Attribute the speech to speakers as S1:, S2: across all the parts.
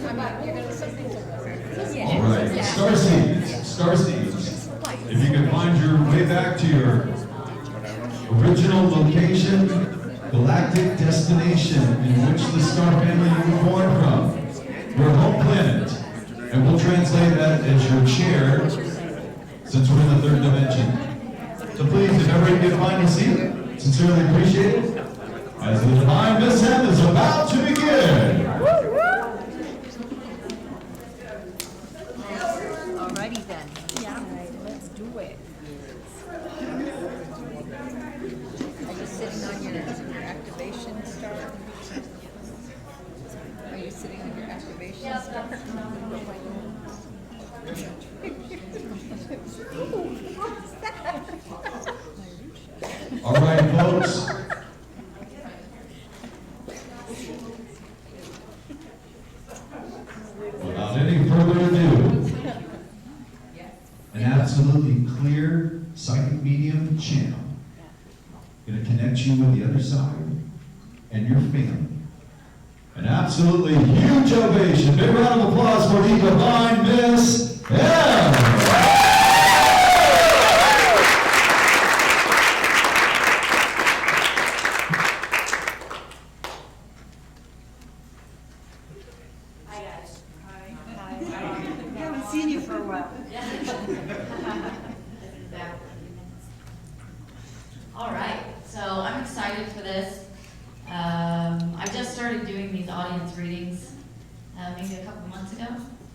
S1: All right, Star Seeds. If you can find your way back to your original location, galactic destination in which the star family you were born from, your home planet, and we'll translate that as your chair, since we're in the third dimension. So please, if ever you can find a seat, sincerely appreciate it, as the divine mishap is about to begin.
S2: Alrighty then. Yeah. Let's do it. Are you sitting on your activation star? Are you sitting on your activation star?
S1: All right, folks. Without any further ado, an absolutely clear psychic medium channel going to connect you with the other side and your family. An absolutely huge ovation. Big round of applause for the divine Miss M.
S3: Seen you for a while.
S4: All right, so I'm excited for this. I just started doing these audience readings maybe a couple months ago,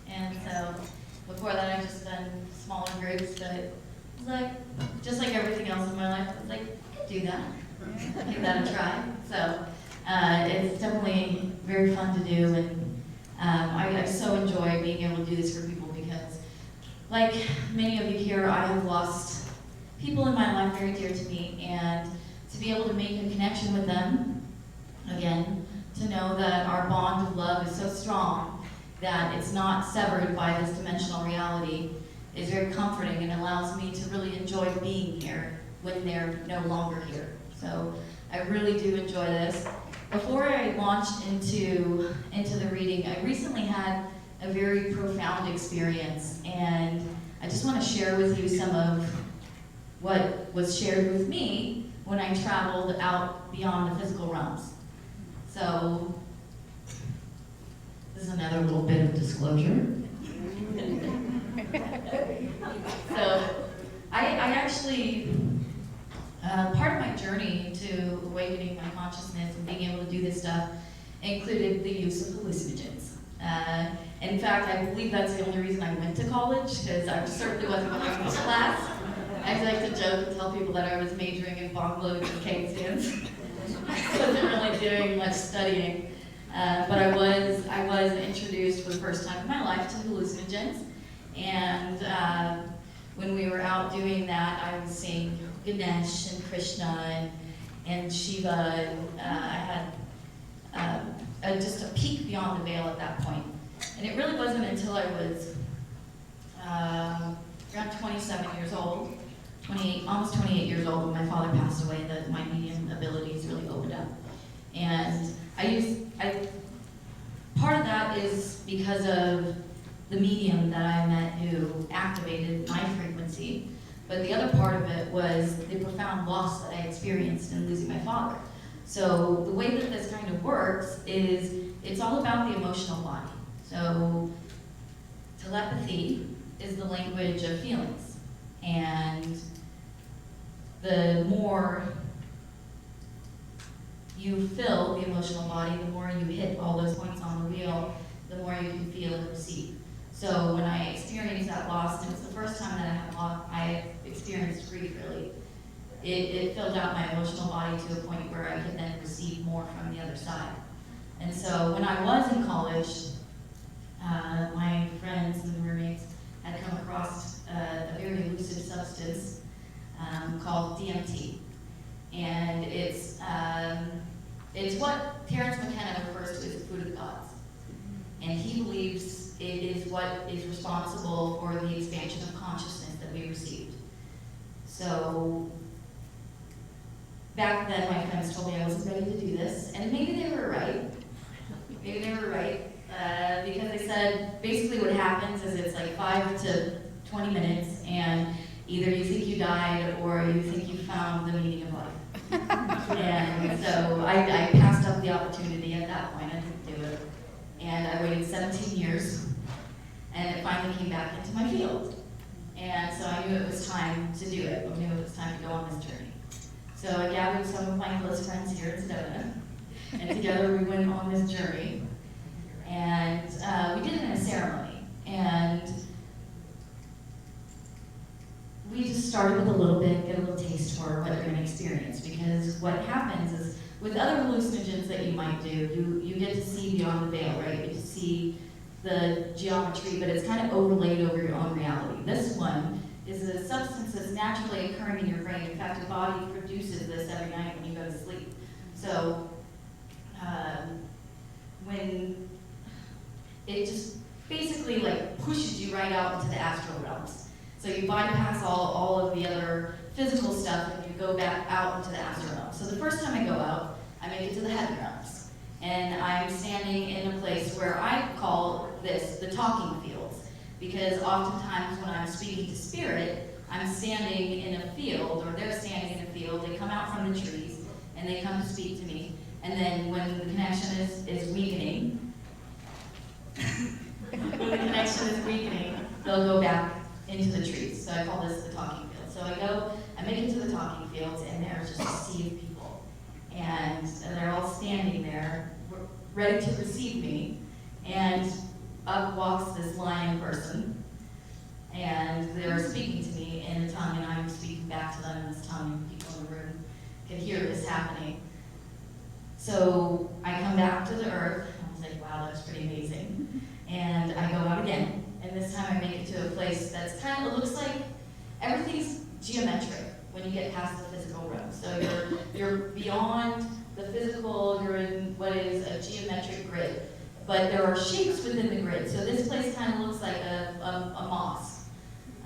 S4: and so before that I just done smaller groups, but it was like, just like everything else in my life, I was like, I could do that. Give that a try. So it's definitely very fun to do, and I so enjoy being able to do this for people because, like many of you here, I have lost people in my life very dear to me, and to be able to make a connection with them again, to know that our bond of love is so strong that it's not severed by this dimensional reality is very comforting and allows me to really enjoy being here when they're no longer here. So I really do enjoy this. Before I launched into the reading, I recently had a very profound experience, and I just want to share with you some of what was shared with me when I traveled out beyond the physical realms. So this is another little bit of disclosure. So I actually, part of my journey to awakening my consciousness and being able to do this stuff included the use of hallucinogens. In fact, I believe that's the only reason I went to college, because I certainly wasn't going to this class. I like to joke and tell people that I was majoring in bong loads and cake stands. I wasn't really doing much studying, but I was introduced for the first time in my life to hallucinogens, and when we were out doing that, I was seeing Ganesh and Krishna and Shiva, and I had just a peek beyond the veil at that point. And it really wasn't until I was around 27 years old, almost 28 years old, when my father passed away, that my medium abilities really opened up. And part of that is because of the medium that I met who activated my frequency, but the other part of it was the profound loss that I experienced in losing my father. So the way that this kind of works is it's all about the emotional body. So telepathy is the language of feelings, and the more you fill the emotional body, the more you hit all those points on the wheel, the more you can feel and receive. So when I experienced that loss, and it was the first time that I experienced grief, really, it filled out my emotional body to a point where I could then receive more from the other side. And so when I was in college, my friends and roommates had come across a very elusive substance called DMT. And it's what Terrence McKenna refers to as the food of the gods. And he believes it is what is responsible for the expansion of consciousness that we received. So back then, my friends told me I wasn't ready to do this, and maybe they were right. Maybe they were right, because they said said, basically what happens is it's like 5 to 20 minutes, and either you think you died or you think you found the meaning of life. And so I passed up the opportunity at that point. I didn't do it. And I waited 17 years, and it finally came back into my field. And so I knew it was time to do it. I knew it was time to go on this journey. So I gathered some of my close friends here in Sedona, and together we went on this journey. And we did it in a ceremony. And we just started with a little bit, get a little taste for what you're going to experience. Because what happens is, with other hallucinogens that you might do, you get to see beyond the veil, right? You get to see the geometry, but it's kind of overlaid over your own reality. This one is a substance that's naturally occurring in your brain. In fact, your body produces this every night when you go to sleep. So when it just basically like pushes you right out into the astral realms. So you bypass all of the other physical stuff and you go back out into the astral realms. So the first time I go out, I make it to the heaven realms. And I'm standing in a place where I call this the talking fields. Because oftentimes when I'm speaking to spirit, I'm standing in a field, or they're standing in a field, they come out from the trees, and they come to speak to me. And then when the connection is weakening, they'll go back into the trees. So I call this the talking field. So I make it to the talking fields, and there's just a sea of people. And they're all standing there, ready to receive me. And up walks this lion person, and they're speaking to me in a tongue, and I'm speaking back to them in this tongue, and people in the room can hear this happening. So I come back to the earth, and I was like, wow, that's pretty amazing. And I go out again, and this time I make it to a place that's kind of, it looks like everything's geometric when you get past the physical realm. So you're beyond the physical, you're in what is a geometric grid. But there are shapes within the grid. So this place kind of looks like a moss.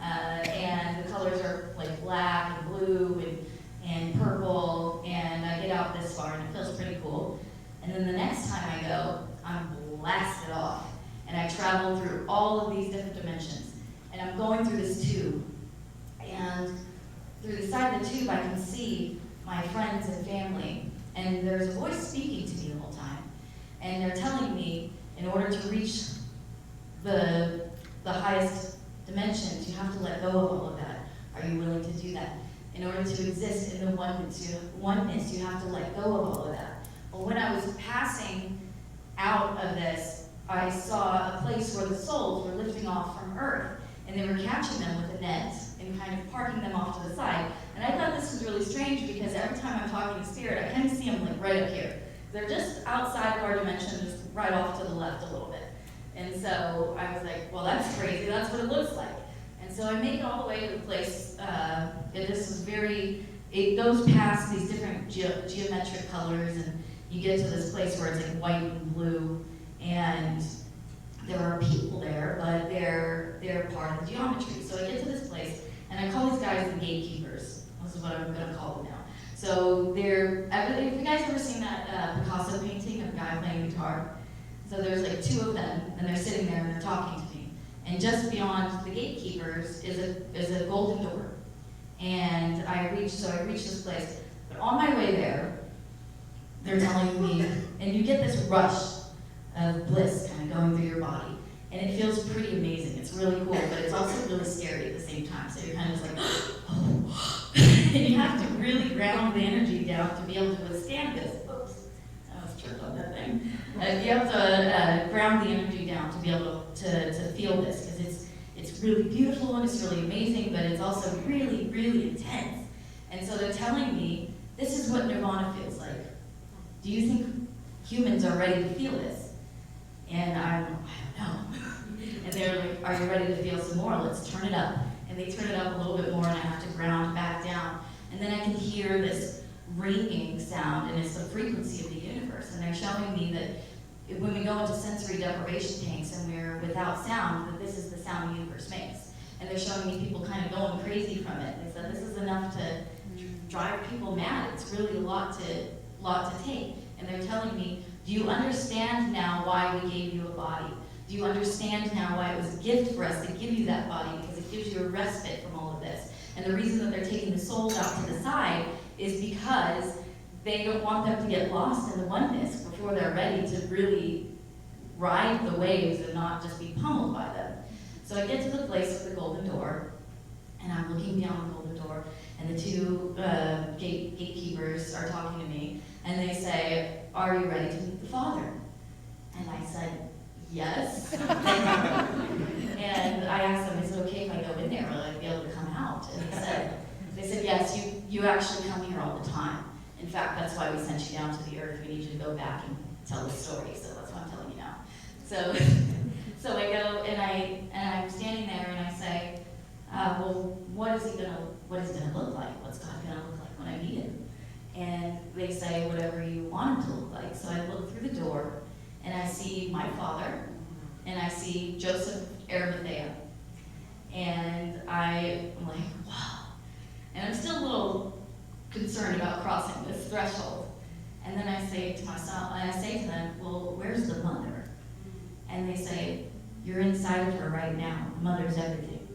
S4: And the colors are like black and blue and purple. And I get out this far and it feels pretty cool. And then the next time I go, I'm blasted off. And I travel through all of these different dimensions. And I'm going through this tube. And through the side of the tube I can see my friends and family. And there's a voice speaking to me the whole time. And they're telling me, in order to reach the highest dimensions, you have to let go of all of that. Are you willing to do that? In order to exist in the oneness, you have to let go of all of that. Well, when I was passing out of this, I saw a place where the souls were lifting off from Earth, and they were catching them with a net and kind of parking them off to the side. And I thought this was really strange because every time I'm talking to spirit, I kind of see them like right up here. They're just outside of our dimension, just right off to the left a little bit. And so I was like, well, that's crazy. That's what it looks like. And so I make it all the way to the place. This is it goes past these different geometric colors, and you get to this place where it's like white and blue, and there are people there, but they're part of the geometry. So I get to this place, and I call these guys the gatekeepers. This is what I'm going to call them now. So have you guys ever seen that Picasso painting of a guy playing guitar? So there's like 2 of them, and they're sitting there and they're talking to me. And just beyond the gatekeepers is a golden door. And I reach this place. But on my way there, they're telling me, and you get this rush of bliss kind of going through your body. And it feels pretty amazing. It's really cool, but it's also really scary at the same time. So you're kind of just like, oh. And you have to really ground the energy down to be able to withstand this. Oops, I was tripped on that thing. You have to ground the energy down to be able to feel this, because it's really beautiful and it's really amazing, but it's also really, really intense. And so they're telling me, this is what nirvana feels like. Do you think humans are ready to feel this? And I don't know. And they're like, are you ready to feel some more? Let's turn it up. And they turn it up a little bit more, and I have to ground back down. And then I can hear this ringing sound, and it's the frequency of the universe. And they're showing me that when we go into sensory deprivation tanks and we're without sound, that this is the sound the universe makes. And they're showing me people kind of going crazy from it. They said this is enough to drive people mad. It's really a lot to take. And they're telling me, do you understand now why we gave you a body? Do you understand now why it was a gift for us to give you that body? Because it gives you a respite from all of this. And the reason that they're taking the souls out to the side is because they don't want them to get lost in the oneness before they're ready to really ride the waves and not just be pummeled by them. So I get to the place with the golden door, and I'm looking beyond the golden door, and the two gatekeepers are talking to me, and they say, "Are you ready to meet the Father?" And I said, "Yes." And I asked them, "Is it okay if I go in there? Will I be able to come out?" And they said, "Yes, you actually come here all the time. In fact, that's why we sent you down to the earth. We need you to go back and tell the story, so that's what I'm telling you now." So I go and I'm standing there and I say, "Well, what is he gonna look like? What's God gonna look like when I meet him?" And they say, "Whatever you want him to look like." So I look through the door and I see my father and I see Joseph Arimathea, and I'm like, wow. And I'm still a little concerned about crossing this threshold. And then I say to myself, and I say to them, "Well, where's the mother?" And they say, "You're inside of her right now. Mother's everything."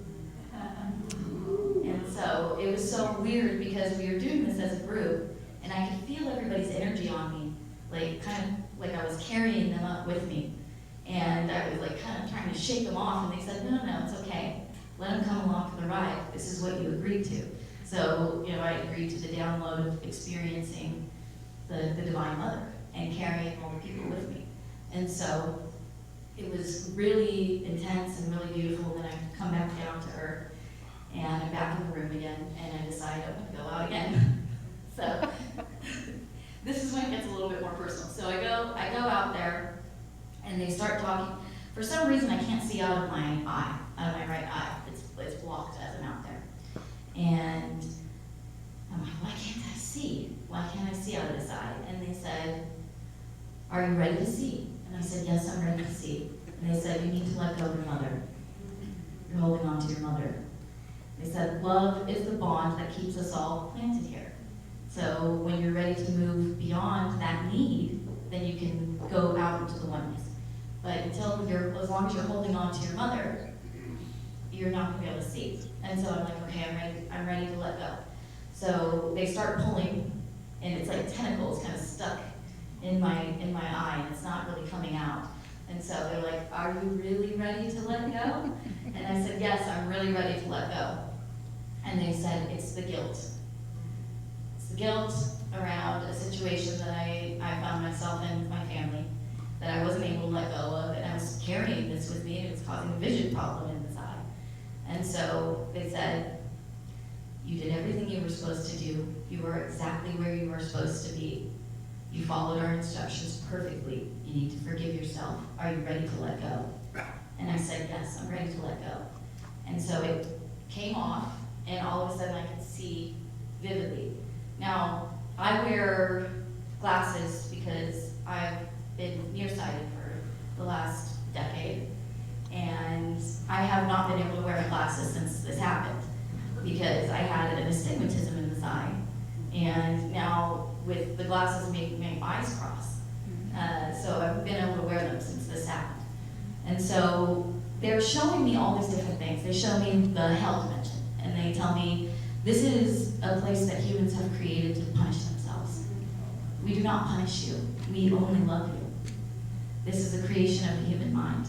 S4: And so it was so weird because we were doing this as a group, and I could feel everybody's energy on me, like kind of like I was carrying them up with me. And I was like kind of trying to shake them off, and they said, "No, it's okay. Let them come along for the ride. This is what you agreed to." So, I agreed to the download of experiencing the Divine Mother and carrying all the people with me. And so it was really intense and really beautiful. Then I come back down to earth, and I'm back in the room again, and I decide I'm going to go out again. So this is when it gets a little bit more personal. So I go out there, and they start talking. For some reason, I can't see out of my eye, out of my right eye. It's blocked as I'm out there. And I'm like, why can't I see? Why can't I see out of this eye? And they said, "Are you ready to see?" And I said, "Yes, I'm ready to see." And they said, "You need to let go of your mother. You're holding on to your mother." They said, "Love is the bond that keeps us all planted here. So when you're ready to move beyond that need, then you can go out into the oneness. But as long as you're holding on to your mother, you're not gonna be able to see." And so I'm like, okay, I'm ready to let go. So they start pulling, and it's like tentacles kind of stuck in my eye, and it's not really coming out. And so they're like, "Are you really ready to let go?" And I said, "Yes, I'm really ready to let go." And they said, "It's the guilt. It's the guilt around a situation that I found myself in with my family that I wasn't able to let go of, and I was carrying this with me, and it was causing a vision problem in this eye." And so they said, "You did everything you were supposed to do. You were exactly where you were supposed to be. You followed our instructions perfectly. You need to forgive yourself. Are you ready to let go?" And I said, "Yes, I'm ready to let go." And so it came off, and all of a sudden I could see vividly. Now, I wear glasses because I've been nearsighted for the last decade, and I have not been able to wear glasses since this happened because I had an astigmatism in this eye, and now with the glasses making my eyes cross. So I've been able to wear them since this happened. And so they're showing me all these different things. They show me the hell dimension, and they tell me this is a place that humans have created to punish themselves. We do not punish you. We only love you. This is a creation of the human mind.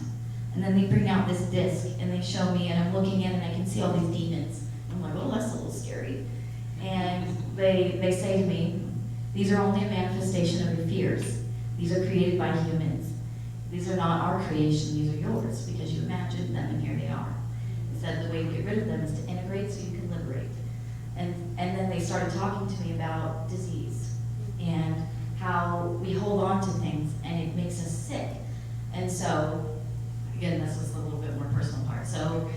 S4: And then they bring out this disc, and they show me, and I'm looking in, and I can see all these demons. I'm like, "Oh, that's a little scary." And they say to me, "These are only a manifestation of your fears. These are created by humans. These are not our creation, these are yours, because you imagined them, and here they are." They said the way to get rid of them is to integrate so you can liberate. And then they started talking to me about disease and how we hold on to things and it makes us sick. And so, again, this was a little bit more personal part. So,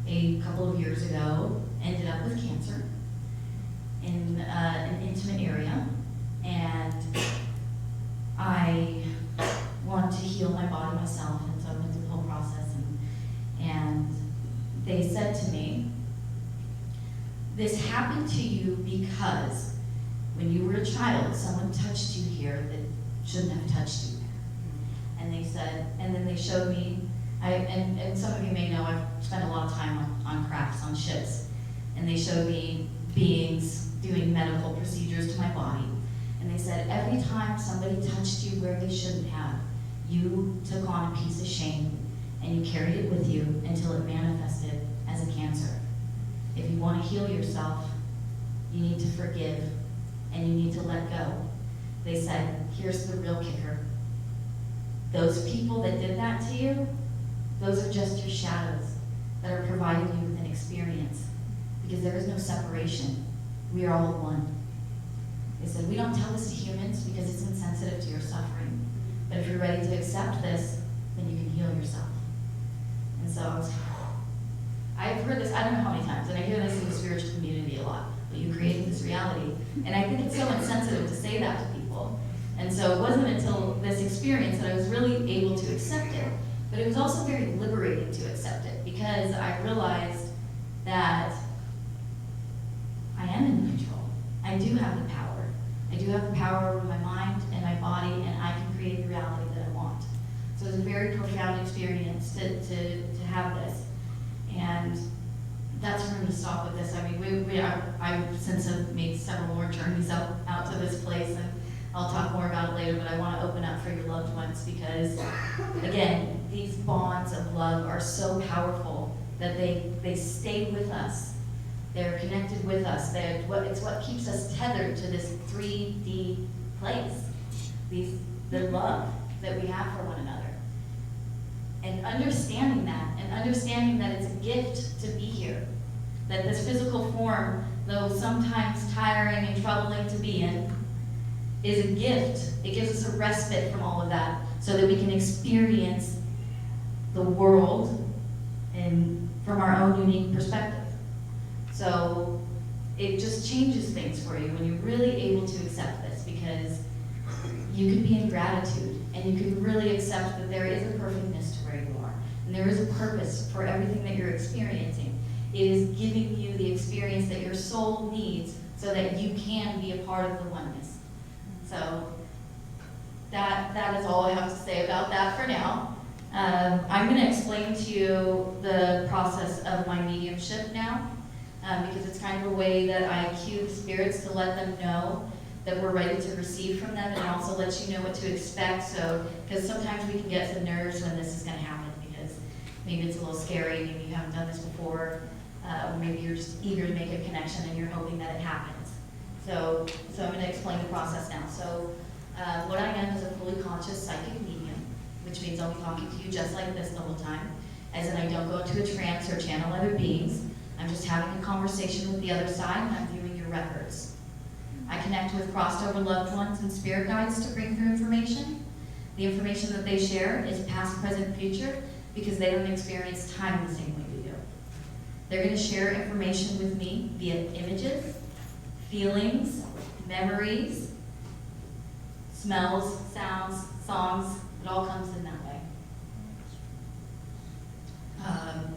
S4: a couple of years ago, ended up with cancer in an intimate area, and I wanted to heal my body myself, and so I went through the whole process, and they said to me, "This happened to you because when you were a child, someone touched you here that shouldn't have touched you. And they said, and then they showed me, and some of you may know, I've spent a lot of time on crafts, on ships, and they showed me beings doing medical procedures to my body. And they said, every time somebody touched you where they shouldn't have, you took on a piece of shame and you carried it with you until it manifested as a cancer. If you want to heal yourself, you need to forgive and you need to let go. They said, here's the real kicker. Those people that did that to you, those are just your shadows that are providing you with an experience, because there is no separation. We are all one. They said, we don't tell this to humans because it's insensitive to your suffering. But if you're ready to accept this, then you can heal yourself. And so I was like, I've heard this, I don't know how many times, and I hear this in the spiritual community a lot, but you created this reality. And I think it's so insensitive to say that to people. And so it wasn't until this experience that I was really able to accept it. But it was also very liberating to accept it, because I realized that I am in control. I do have the power. I do have the power over my mind and my body, and I can create the reality that I want. So it was a very profound experience to have this. And that's where we stop with this. I mean, I've since have made several more journeys out to this place, and I'll talk more about it later, but I want to open up for your loved ones, because, again, these bonds of love are so powerful that they stay with us. They're connected with us. It's what keeps us tethered to this 3D place, the love that we have for one another. And understanding that it's a gift to be here, that this physical form, though sometimes tiring and troubling to be in, is a gift. It gives us a respite from all of that so that we can experience the world and from our own unique perspective. So it just changes things for you when you're really able to accept this, because you can be in gratitude and you can really accept that there is a perfectness to where you are, and there is a purpose for everything that you're experiencing. It is giving you the experience that your soul needs so that you can be a part of the oneness. So that is all I have to say about that for now. I'm going to explain to you the process of my mediumship now, because it's kind of a way that I cue the spirits to let them know that we're ready to receive from them, and also let you know what to expect. So, because sometimes we can get some nerves when this is going to happen, because maybe it's a little scary, maybe you haven't done this before, or maybe you're just eager to make a connection and you're hoping that it happens. So I'm going to explain the process now. So what I am is a fully conscious psychic medium, which means I'll be talking to you just like this the whole time, as in I don't go into a trance or channel other beings. I'm just having a conversation with the other side, and I'm viewing your records. I connect with crossed over loved ones and spirit guides to bring through information. The information that they share is past, present, future, because they don't experience time the same way we do. They're going to share information with me via images, feelings, memories, smells, sounds, songs. It all comes in that way.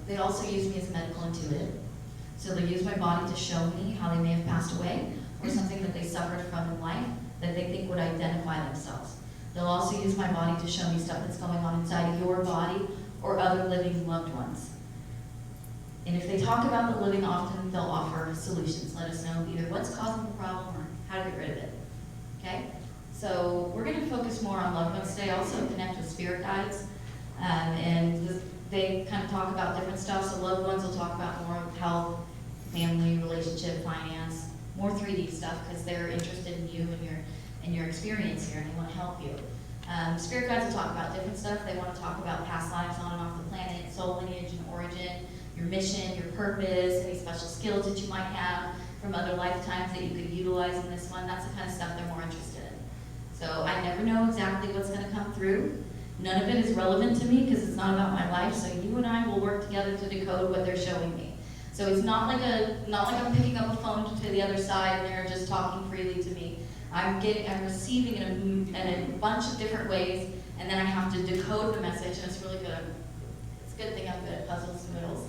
S4: They also use me as a medical intuitive. So they'll use my body to show me how they may have passed away, or something that they suffered from in life that they think would identify themselves. They'll also use my body to show me stuff that's going on inside of your body or other living loved ones. And if they talk about the living, often they'll offer solutions. Let us know either what's causing the problem or how to get rid of it. Okay? So we're going to focus more on loved ones today, also connect with spirit guides. And they kind of talk about different stuff. So loved ones will talk about more of health, family, relationship, finance, more 3D stuff, because they're interested in you and your experience here, and they want to help you. Spirit guides will talk about different stuff. They want to talk about past lives on and off the planet, soul lineage and origin, your mission, your purpose, any special skills that you might have from other lifetimes that you could utilize in this one. That's the kind of stuff they're more interested in. So I never know exactly what's going to come through. None of it is relevant to me because it's not about my life. So you and I will work together to decode what they're showing me. So it's not like I'm picking up a phone to the other side and they're just talking freely to me. I'm receiving in a bunch of different ways, and then I have to decode the message, and it's really good. It's a good thing I'm good at puzzles and riddles.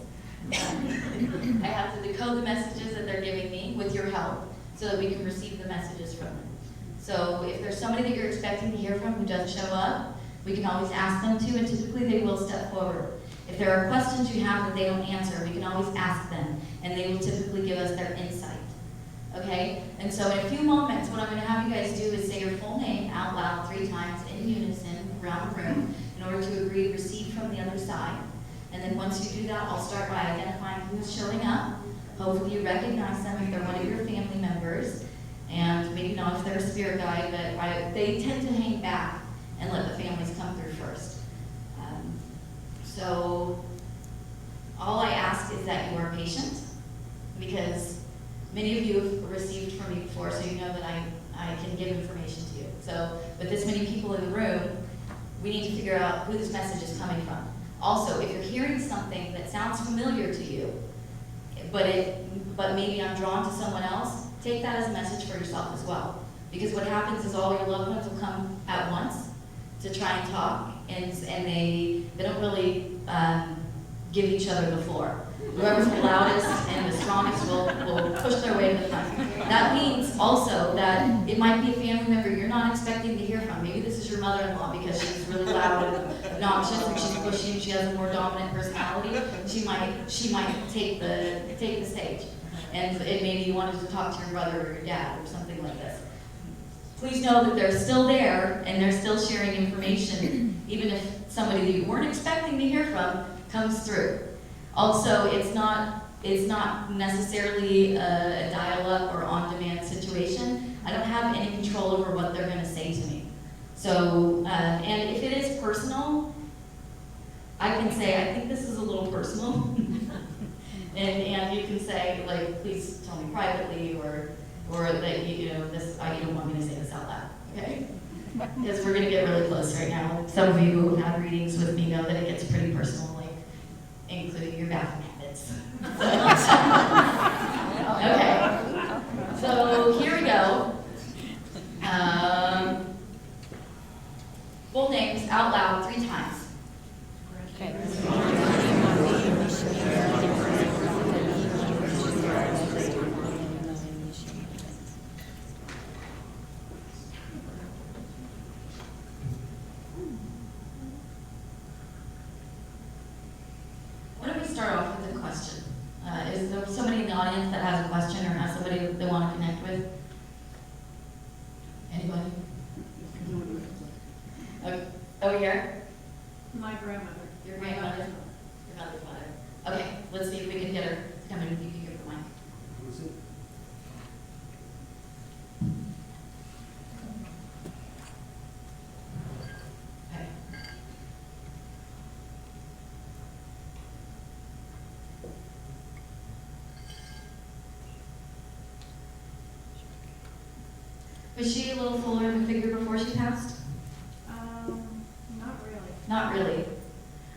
S4: I have to decode the messages that they're giving me with your help so that we can receive the messages from them. So if there's somebody that you're expecting to hear from who doesn't show up, we can always ask them to, and typically they will step forward. If there are questions you have that they don't answer, we can always ask them, and they will typically give us their insight. Okay? And so in a few moments, what I'm going to have you guys do is say your full name out loud 3 times in unison around the room in order to agree to receive from the other side. And then once you do that, I'll start by identifying who's showing up. Hopefully you recognize them if they're one of your family members, and maybe not if they're a spirit guide, but they tend to hang back and let the families come through first. So all I ask is that you are patient, because many of you have received from me before, so you know that I can give information to you. So with this many people in the room, we need to figure out who this message is coming from. Also, if you're hearing something that sounds familiar to you, but maybe I'm drawn to someone else, take that as a message for yourself as well. Because what happens is all your loved ones will come at once to try and talk, and they don't really give each other the floor. Whoever's the loudest and the strongest will push their way to the front. That means also that it might be a family member you're not expecting to hear from. Maybe this is your mother-in-law because she's really loud and obnoxious, and she's pushy, and she has a more dominant personality. She might take the stage. And maybe you wanted to talk to your brother or your dad or something like this. Please know that they're still there and they're still sharing information, even if somebody that you weren't expecting to hear from comes through. Also, it's not necessarily a dial-up or on-demand situation. I don't have any control over what they're going to say to me. So, and if it is personal, I can say, I think this is a little personal. and you can say, like, please tell me privately, or that you know this. You don't want me to say this out loud, okay? Because we're going to get really close right now. Some of you who have had readings with me know that it gets pretty personal, like including your bathroom habits. Okay, so here we go. Full names out loud 3 times. Why don't we start off with a question? Is there somebody in the audience that has a question or has somebody they want to connect with? Anybody? Over here?
S3: My grandmother.
S4: Your grandmother? Your mother's mother. Okay, let's see if we can get her to come in, if you can give the mic.
S5: Who's it?
S4: Okay. Was she a little fuller of a figure before she passed?
S3: Not really.
S4: Not really.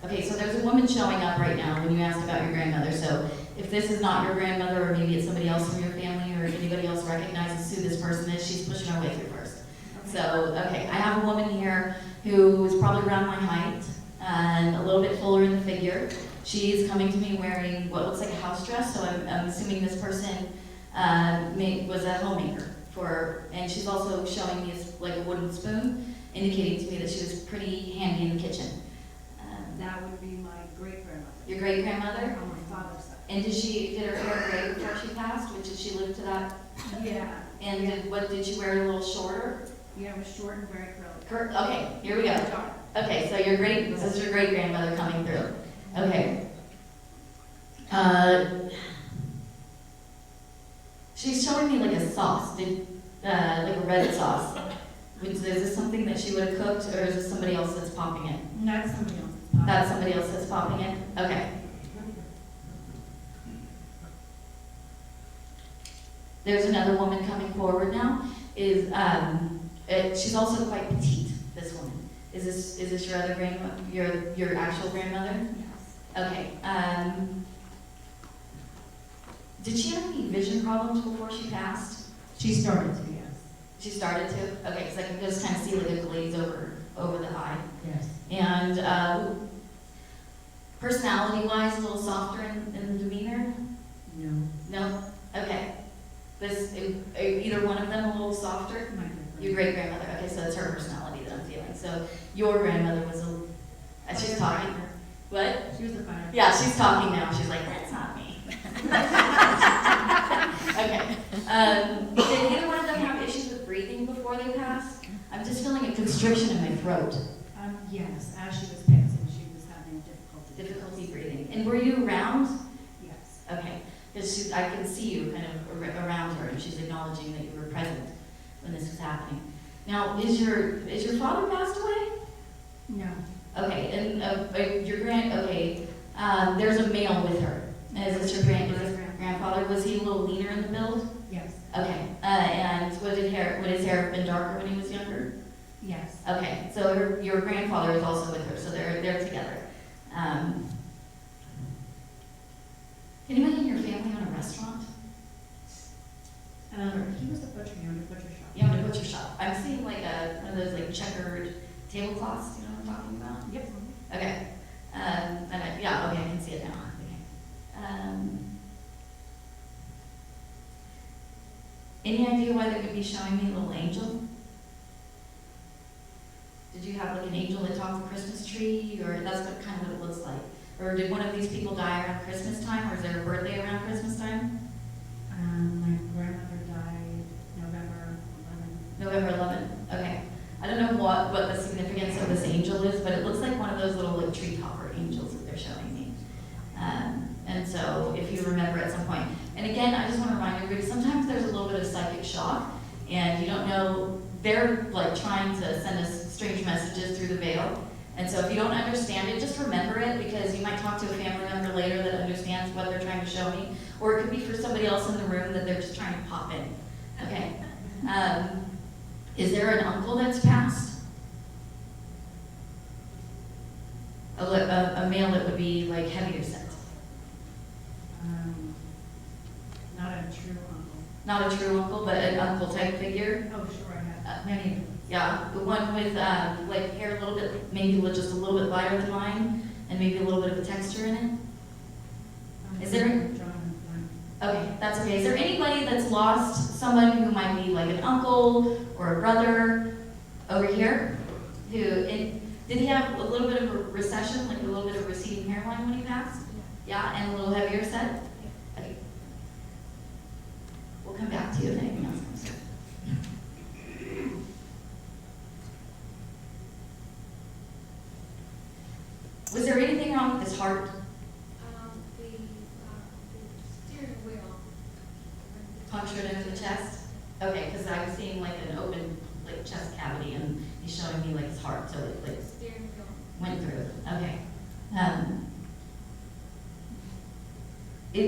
S4: Okay, so there's a woman showing up right now when you asked about your grandmother. So if this is not your grandmother, or maybe it's somebody else from your family, or if anybody else recognizes who this person is, she's pushing her way through first. So, okay, I have a woman here who is probably around my height and a little bit fuller in the figure. She's coming to me wearing what looks like a house dress, so I'm assuming this person was a homemaker. And she's also showing me like a wooden spoon, indicating to me that she was pretty handy in the kitchen.
S3: That would be my great-grandmother.
S4: Your great-grandmother?
S3: On my father's side.
S4: And did her hair gray before she passed? Did she live to that?
S3: Yeah.
S4: And did she wear it a little shorter?
S3: Yeah, it was short and very curly.
S4: Okay, here we go. Okay, so this is your great-grandmother coming through. Okay. She's showing me like a sauce, like a red sauce. Is this something that she would have cooked, or is this somebody else that's popping in?
S3: That's somebody else.
S4: That's somebody else that's popping in? Okay. There's another woman coming forward now. She's also quite petite, this woman. Is this your other grandmother, your actual grandmother?
S3: Yes.
S4: Okay. Did she have any vision problems before she passed?
S3: She started to, yes.
S4: She started to? Okay, because I can just kind of see like a glaze over the eye.
S3: Yes.
S4: And personality-wise, a little softer in demeanor?
S3: No.
S4: No? Okay. Either one of them a little softer?
S3: My grandmother.
S4: Your great grandmother. Okay, so that's her personality that I'm feeling. So your grandmother was she's talking. What?
S3: She was a fighter.
S4: Yeah, she's talking now. She's like, that's not me. Okay. Did either one of them have issues with breathing before they passed? I'm just feeling a constriction in my throat.
S3: Yes, as she was passing, she was having
S4: Difficulty breathing. And were you around?
S3: Yes.
S4: Okay. Because I can see you kind of around her, and she's acknowledging that you were present when this was happening. Now, is your father passed away?
S3: No.
S4: Okay, and there's a male with her. Is this your grandfather? Was he a little leaner in the build?
S3: Yes.
S4: Okay, and would his hair have been darker when he was younger?
S3: Yes.
S4: Okay, so your grandfather is also with her, so they're together. Anybody in your family own a restaurant?
S3: He was the butcher. He owned a butcher shop.
S4: You own a butcher shop. I'm seeing like one of those like checkered tablecloths. You know what I'm talking about?
S3: Yep.
S4: Okay. Okay, I can see it now. Okay. Any idea why they would be showing me a little angel? Did you have like an angel that topped the Christmas tree, or that's kind of what it looks like? Or did one of these people die around Christmas time, or is there a birthday around Christmas time?
S3: My grandmother died
S4: November 11th. Okay. I don't know what the significance of this angel is, but it looks like one of those little like tree topper angels that they're showing me. And so if you remember at some point, and again, I just want to remind everybody, sometimes there's a little bit of psychic shock, and you don't know, they're like trying to send us strange messages through the veil. And so if you don't understand it, just remember it, because you might talk to a family member later that understands what they're trying to show me, or it could be for somebody else in the room that they're just trying to pop in. Okay. Is there an uncle that's passed? A male that would be like heavier set.
S3: Not a true uncle.
S4: Not a true uncle, but an uncle type figure.
S3: Oh, sure, I have many of them.
S4: Yeah, the one with like hair a little bit, maybe just a little bit lighter than mine, and maybe a little bit of a texture in it. Is there? Okay, that's okay. Is there anybody that's lost somebody who might be like an uncle or a brother over here? Did he have a little bit of a recession, like a little bit of receding hairline when he passed? Yeah, and a little heavier set? Okay. We'll come back to you if anything else comes up. Was there anything wrong with his heart?
S5: The steering wheel.
S4: Punctured into the chest? Okay, because I was seeing like an open like chest cavity, and he's showing me like his heart, so it like
S5: Steering wheel.
S4: went through. Okay.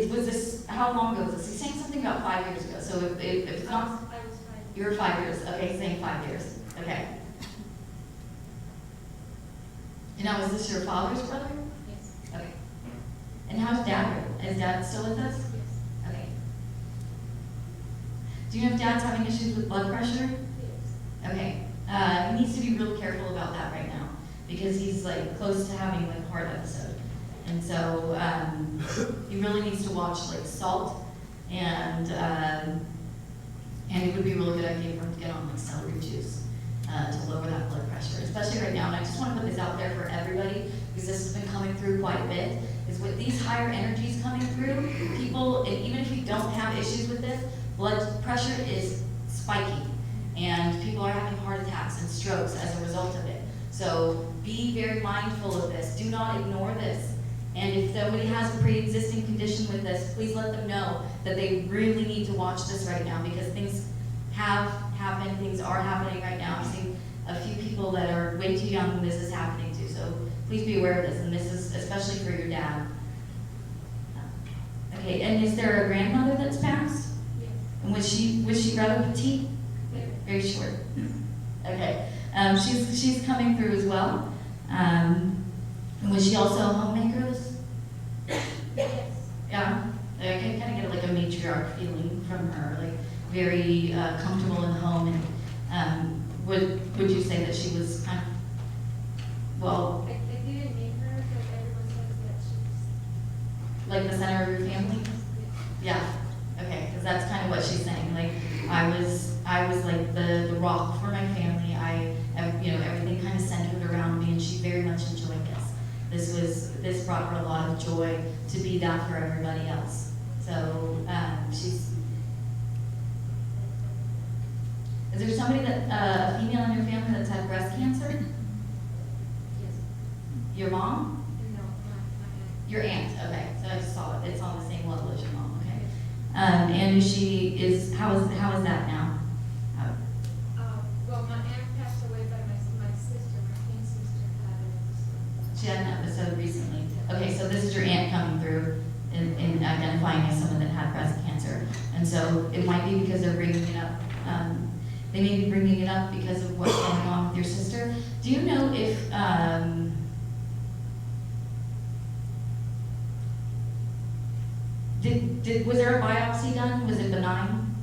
S4: Was this, how long ago was this? He's saying something about 5 years ago, so if it's not,
S5: I was 5.
S4: you were 5 years, okay, saying 5 years, okay. And now, is this your father's brother?
S5: Yes.
S4: Okay. And how's Dad? Is Dad still with us?
S5: Yes.
S4: Okay. Do you know if Dad's having issues with blood pressure?
S5: Yes.
S4: Okay. He needs to be real careful about that right now, because he's like close to having like a heart episode. And so he really needs to watch like salt, and it would be a really good idea for him to get on like celery juice to lower that blood pressure, especially right now. And I just want to put this out there for everybody, because this has been coming through quite a bit, is with these higher energies coming through, people, and even if you don't have issues with this, blood pressure is spiking, and people are having heart attacks and strokes as a result of it. So be very mindful of this. Do not ignore this. And if somebody has a pre-existing condition with this, please let them know that they really need to watch this right now, because things have happened, things are happening right now. I've seen a few people that are way too young when this is happening to, so please be aware of this, and this is especially for your dad. Okay, and is there a grandmother that's passed?
S5: Yes.
S4: And was she rather petite?
S5: Yes.
S4: Very short. Okay, she's coming through as well. Was she also a homemaker?
S5: Yes.
S4: Yeah, I can kind of get like a matriarch feeling from her, like very comfortable in the home. And would you say that she was kind of, well,
S5: I didn't meet her, but everyone says that she's.
S4: like the center of your family?
S5: Yes.
S4: Yeah. Okay, because that's kind of what she's saying. Like I was like the rock rock for my family. Everything kind of centered around me, and she very much enjoyed this. This brought her a lot of joy to be that for everybody else. So she's. Is there somebody a female in your family that's had breast cancer?
S5: Yes.
S4: Your mom?
S5: No, my
S4: Your aunt, okay, so I just saw it, it's on the same level as your mom, okay? And how is that now?
S5: aunt. Well, my aunt passed away, but my sister, my twin sister, had an episode.
S4: She had an episode recently. Okay, so this is your aunt coming through and identifying as someone that had breast cancer. And so it might be because they're bringing it up. They may be bringing it up because of what's going on with your sister. Do you know if, was there a biopsy done? Was it benign?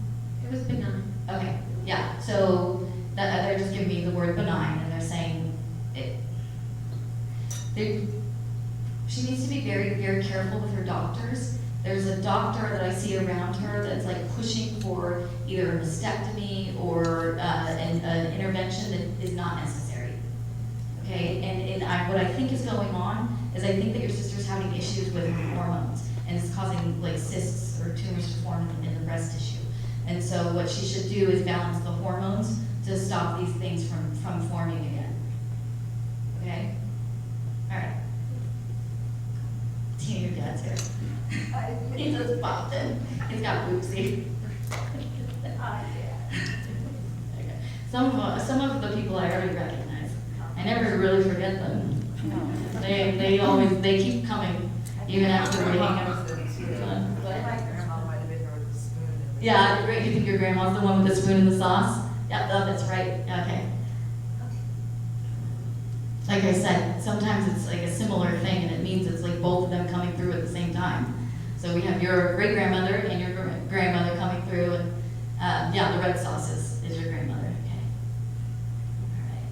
S5: It was benign.
S4: Okay, yeah, so they're just giving me the word benign, and they're saying she needs to be very, very careful with her doctors. There's a doctor that I see around her that's like pushing for either a mastectomy or an intervention that is not necessary. Okay, and what I think is going on is I think that your sister's having issues with her hormones, and it's causing like cysts or tumors to form in the breast tissue. And so what she should do is balance the hormones to stop these things from forming again. Okay? All right. Tina, your dad's here. He just popped in. He's got boopsie. Okay. Some of the people I already recognize. I never really forget them. They keep coming, even after we hang out. Yeah, great. You think your grandma's the one with the spoon and the sauce? Yeah, oh, that's right. Okay. Like I said, sometimes it's like a similar thing, and it means it's like both of them coming through at the same time. So we have your great grandmother and your grandmother coming through, and yeah, the red sauce is your grandmother. Okay. All right.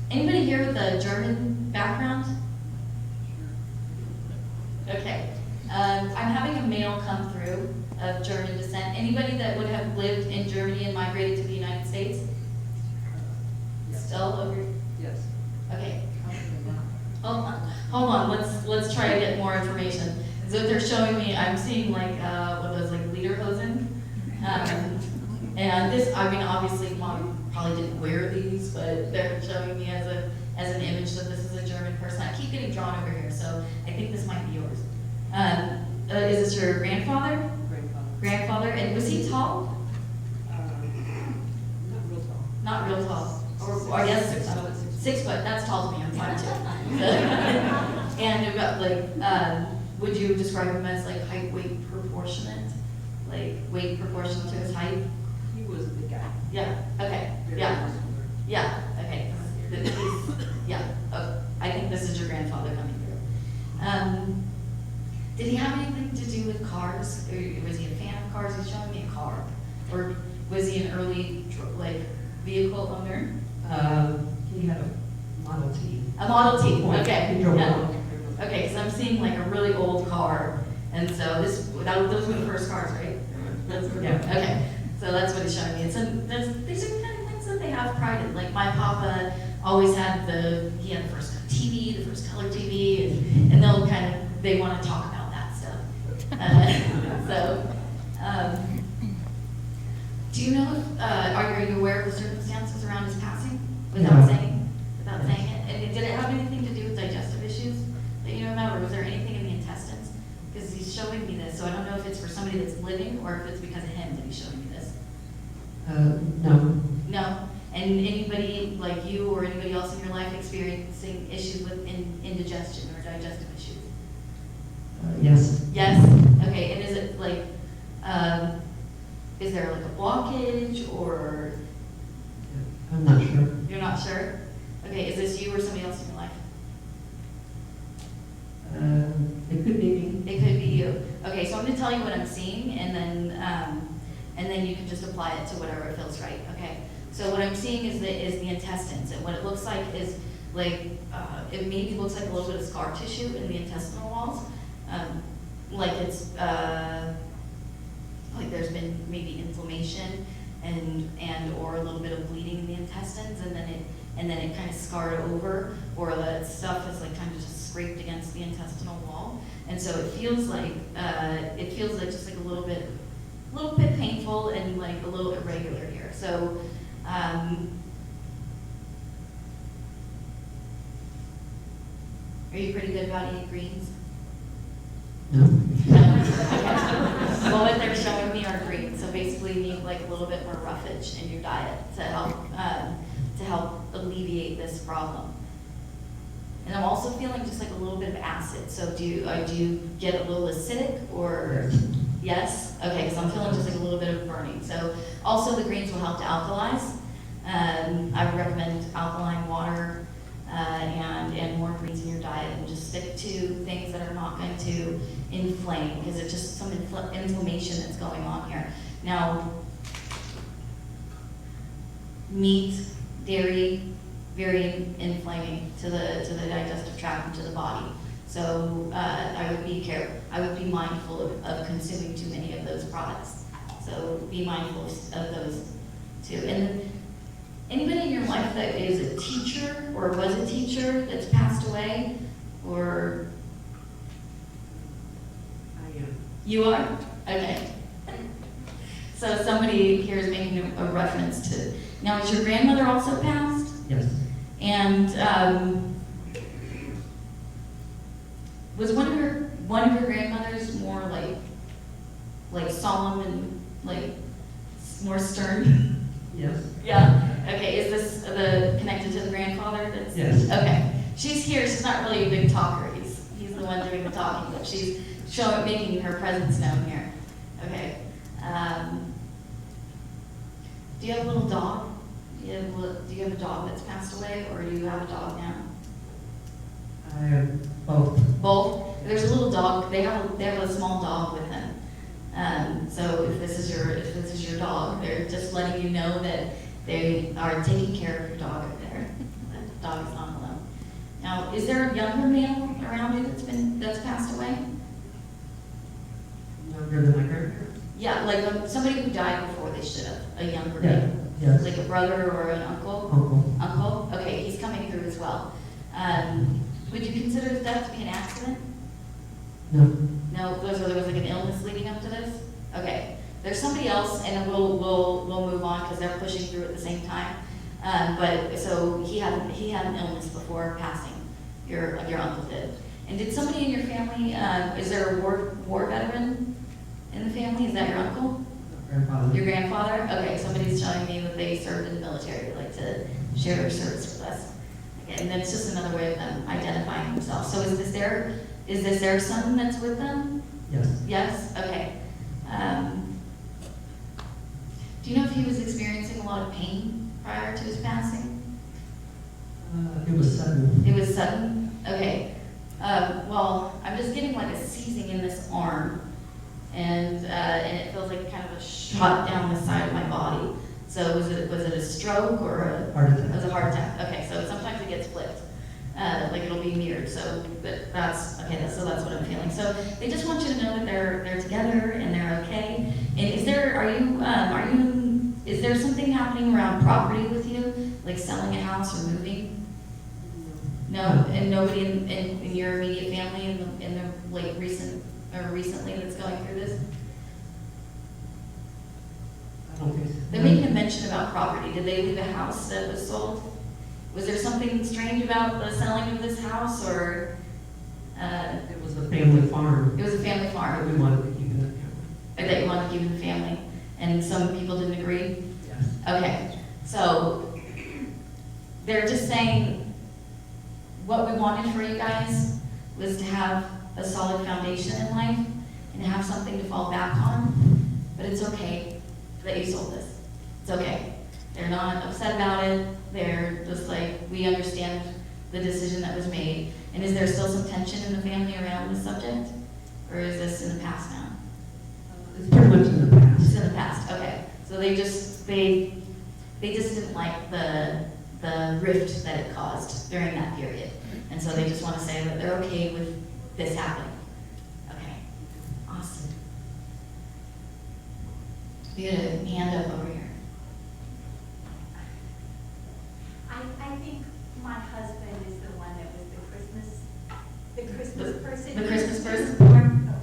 S4: Anybody here with a German background? Okay. I'm having a male come through of German descent. Anybody that would have lived in Germany and migrated to the United States? Still over?
S6: Yes.
S4: Okay. Hold on. Let's try to get more information. So they're showing me, I'm seeing like what those like lederhosen, and this. I mean, obviously, mom probably didn't wear these, but they're showing me as an image that this is a German person. I keep getting drawn over here, so I think this might be yours. Is this your grandfather? Grandfather, and was he tall?
S6: Not real tall.
S4: Not real tall, or I guess 6 foot. That's tall to me. I'm 5'2". And about like, would you describe him as like height weight proportionate, like weight proportional to his height?
S6: He was the guy.
S4: Yeah. Okay.
S6: Very
S4: Yeah.
S6: muscular.
S4: Yeah. Okay. Yeah. Oh, I think this is your grandfather coming through. Did he have anything to do with cars? Or was he a fan of cars? He's showing me a car. Or was he an early like vehicle owner?
S6: He had a Model T.
S4: A Model T.
S6: Point.
S4: Okay.
S6: He drove
S4: Yeah.
S6: around.
S4: Okay, so I'm seeing like a really old car, and so those were the first cars, right?
S6: Yeah.
S4: Okay, so that's what he's showing me. These are the kind of things that they have pride in. Like my papa always had the first TV, the first color TV, and they want to talk about that stuff. Do you know if, are you aware of the circumstances around his passing without
S6: No.
S4: saying it? And did it have anything to do with digestive issues that you know about, or was there anything in the intestines? Because he's showing me this, so I don't know if it's for somebody that's living or if it's because of him that he's showing me this.
S6: No.
S4: No? And anybody like you or anybody else in your life experiencing issues with indigestion or digestive issues?
S6: Yes.
S4: Yes? Okay, and is it like, is there like a blockage or
S6: I'm not sure.
S4: you're not sure? Okay, is this you or somebody else in your life?
S6: It could be me.
S4: It could be you. Okay, so I'm gonna tell you what I'm seeing and then you can just apply it to whatever it feels right, okay? So what I'm seeing is the intestines, and what it looks like is like, it maybe looks like a little bit of scar tissue in the intestinal walls. Like it's, like there's been maybe inflammation, and or a little bit of bleeding in the intestines, and then it kind of scarred over, or the stuff is like kind of just scraped against the intestinal wall, and so it feels like just like a little bit painful and like a little irregular here. So. Are you pretty good about eating greens?
S6: No?
S4: No? Okay. Well, what they're showing me are greens, so basically you need like a little bit more roughage in your diet to help alleviate this problem. And I'm also feeling just like a little bit of acid, so do you get a little acidic or? Yes? Okay, because I'm feeling just like a little bit of burning. So also the greens will help to alkalize. I would recommend alkaline water and more greens in your diet, and just stick to things that are not going to inflame, because it's just some inflammation that's going on here. Now, meat, dairy, very inflaming to the digestive tract and to the body. So I would be mindful of consuming too many of those products. So be mindful of those too. And then anybody in your life that is a teacher or was a teacher that's passed away, or?
S6: I am.
S4: You are? Okay. So somebody here is making a reference to, now is your grandmother also passed?
S6: Yes.
S4: And was one of your grandmothers more like solemn and like more stern?
S6: Yes.
S4: Yeah. Okay. Is this connected to the grandfather?
S6: Yes.
S4: Okay. She's here. She's not really a big talker. He's the one doing the talking, but she's making her presence known here. Okay. Do you have a little dog? Do you have a dog that's passed away, or do you have a dog now?
S6: I have both.
S4: Both. There's a little dog. They have a small dog with them. So if this is your dog, they're just letting you know that they are taking care of your dog up there. The dog is not alone. Now, is there a younger male around you that's passed away?
S6: Younger than my grandparents?
S4: Yeah, like somebody who died before they should have. A younger
S6: Yeah.
S4: male.
S6: Yes.
S4: Like a brother or an uncle?
S6: Uncle.
S4: Uncle? Okay, he's coming through as well. Would you consider his death to be an accident?
S6: No.
S4: No, there was like an illness leading up to this? Okay. There's somebody else, and we'll move on because they're pushing through at the same time. But so he had an illness before passing. Your uncle did. And did somebody in your family? Is there a war veteran in the family? Is that your uncle?
S6: Grandfather.
S4: Your grandfather? Okay. Somebody's showing me that they served in the military. They'd like to share their service with us. Okay, and that's just another way of them identifying themselves. So is this their son that's with them?
S6: Yes.
S4: Yes? Okay. Do you know if he was experiencing a lot of pain prior to his passing?
S6: It was sudden.
S4: It was sudden? Okay. Well, I'm just getting like a seizing in this arm, and it feels like kind of a shot down the side of my body. So was it a stroke or a
S6: Heart attack.
S4: It was a heart attack. Okay, so sometimes it gets flipped. Like it'll be mirrored. So that's okay. So that's what I'm feeling. So they just want you to know that they're together and they're okay. And is there something happening around property with you, like selling a house or moving? No, and nobody in your immediate family in the like recently that's going through this.
S6: I don't think so.
S4: They're making a mention about property. Did they leave a house that was sold? Was there something strange about the selling of this house, or?
S6: It was a family farm.
S4: It was a family farm.
S6: We wanted to keep it in there.
S4: That you wanted to keep in the family, and some people didn't agree?
S6: Yes.
S4: Okay, so they're just saying what we wanted for you guys was to have a solid foundation in life and have something to fall back on, but it's okay that you sold this. It's okay. They're not upset about it. They're just like, we understand the decision that was made. And is there still some tension in the family around this subject? Or is this in the past now?
S6: It's pretty much in the past.
S4: It's in the past, okay. So they just didn't like the rift that it caused during that period. And so they just want to say that they're okay with this happening. Okay, awesome. We got a hand up over here. The Christmas person born?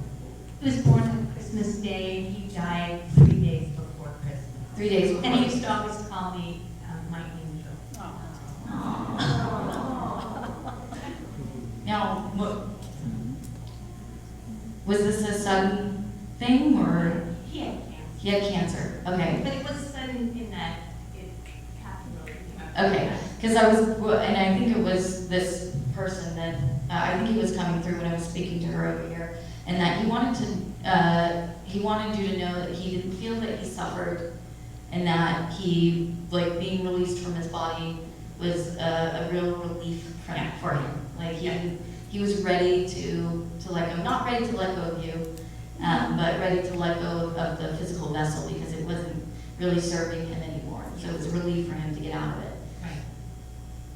S7: He was born on Christmas Day, and he died 3 days before Christmas.
S4: 3 days before.
S7: And he used to always call me my angel.
S4: Now, was this a sudden thing, or
S7: He had cancer.
S4: he had cancer? Okay.
S7: But it was sudden in that it happened really fast.
S4: Okay, because and I think it was this person that, I think he was coming through when I was speaking to her over here, and that he wanted you to know that he didn't feel that he suffered, and that he, like, being released from his body was a real relief for him. Like, he was ready to let go, not ready to let go of you, but ready to let go of the physical vessel, because it wasn't really serving him anymore. So it was a relief for him to get out of it.
S7: Right.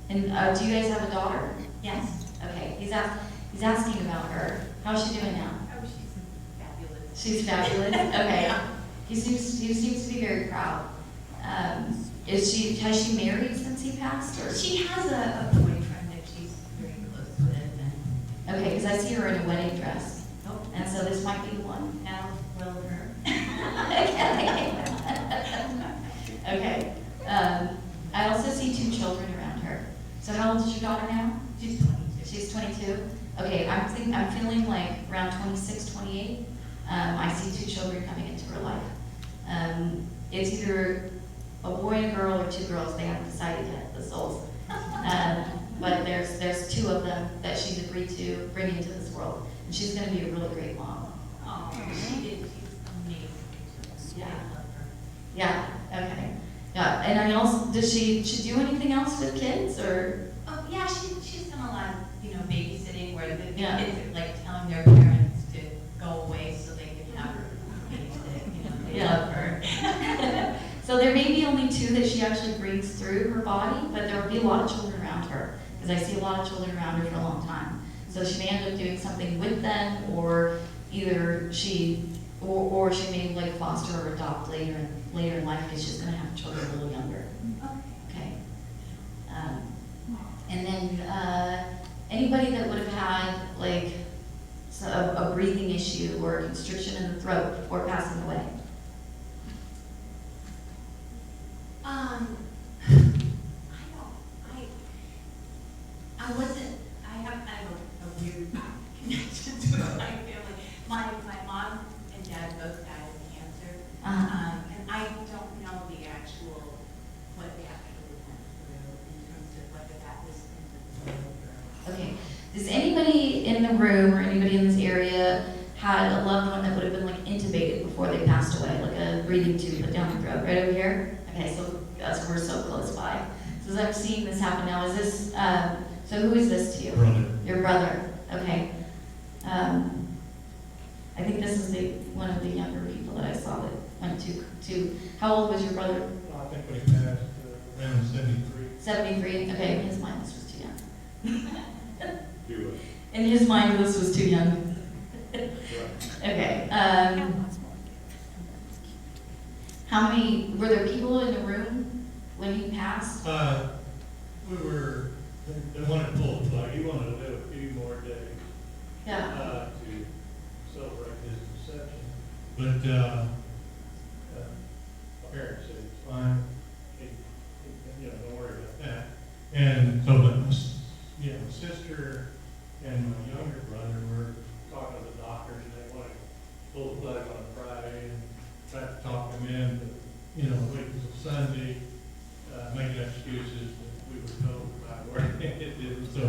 S4: And do you guys have a daughter?
S7: Yes.
S4: Okay, he's asking about her. How's she doing now?
S7: Oh, she's fabulous.
S4: She's fabulous. Okay. He seems to be very proud. Has she married since he passed, or?
S7: She has a boyfriend that she's very close with. And
S4: Okay, because I see her in a wedding dress,
S7: oh,
S4: and so this might be the one.
S7: now will her.
S4: Okay. I also see 2 children around her. So how old is your daughter now?
S7: She's 22.
S4: She's 22. Okay, I'm feeling like around 26, 28. I see 2 children coming into her life. It's either a boy and a girl or 2 girls. They haven't decided yet, the souls. But there's 2 of them that she's agreed to bring into this world, and she's going to be a really great mom.
S7: Oh, she did. She's amazing.
S4: Yeah.
S7: I love her.
S4: Yeah. Okay. Yeah. And I also, does she do anything else with kids, or?
S7: Oh, yeah, she's done a lot of, babysitting where the
S4: Yeah.
S7: kids are like telling their parents to go away so they can have her babysit, they
S4: Yeah.
S7: love her.
S4: So there may be only 2 that she actually brings through her body, but there will be a lot of children around her, because I see a lot of children around her for a long time. So she may end up doing something with them, or either or she may like foster or adopt later in life, because she's going to have children a little younger. Okay. And then anybody that would have had like a breathing issue or a constriction in the throat before passing away.
S7: I have a weird connection to my family. My mom and dad both died of cancer. And I don't know what they actually went through in terms of whether that was in the throat or.
S4: Okay. Does anybody in the room or anybody in this area had a loved one that would have been like intubated before they passed away, like a breathing tube put down the throat, right over here? Okay, so we're so close by. So as I'm seeing this happen now, is this, so who is this to you?
S1: Brother.
S4: Your brother, okay. I think this is one of the younger people that I saw that went to, how old was your brother?
S8: I think we passed around 73.
S4: 73, okay, in his mind this was too young.
S8: Do it.
S4: In his mind this was too young.
S8: Right.
S4: Okay, how many, were there people in the room when he passed?
S8: They wanted to pull the plug. He wanted to live a few more days
S4: Yeah,
S8: to celebrate his conception. But parents said it's fine. Don't worry about that. And so, my sister and my younger brother were talking to the doctors, and they wanted to pull the plug on Friday and try to talk them in, but, wait until Sunday, making excuses, but we were told by word it didn't. So,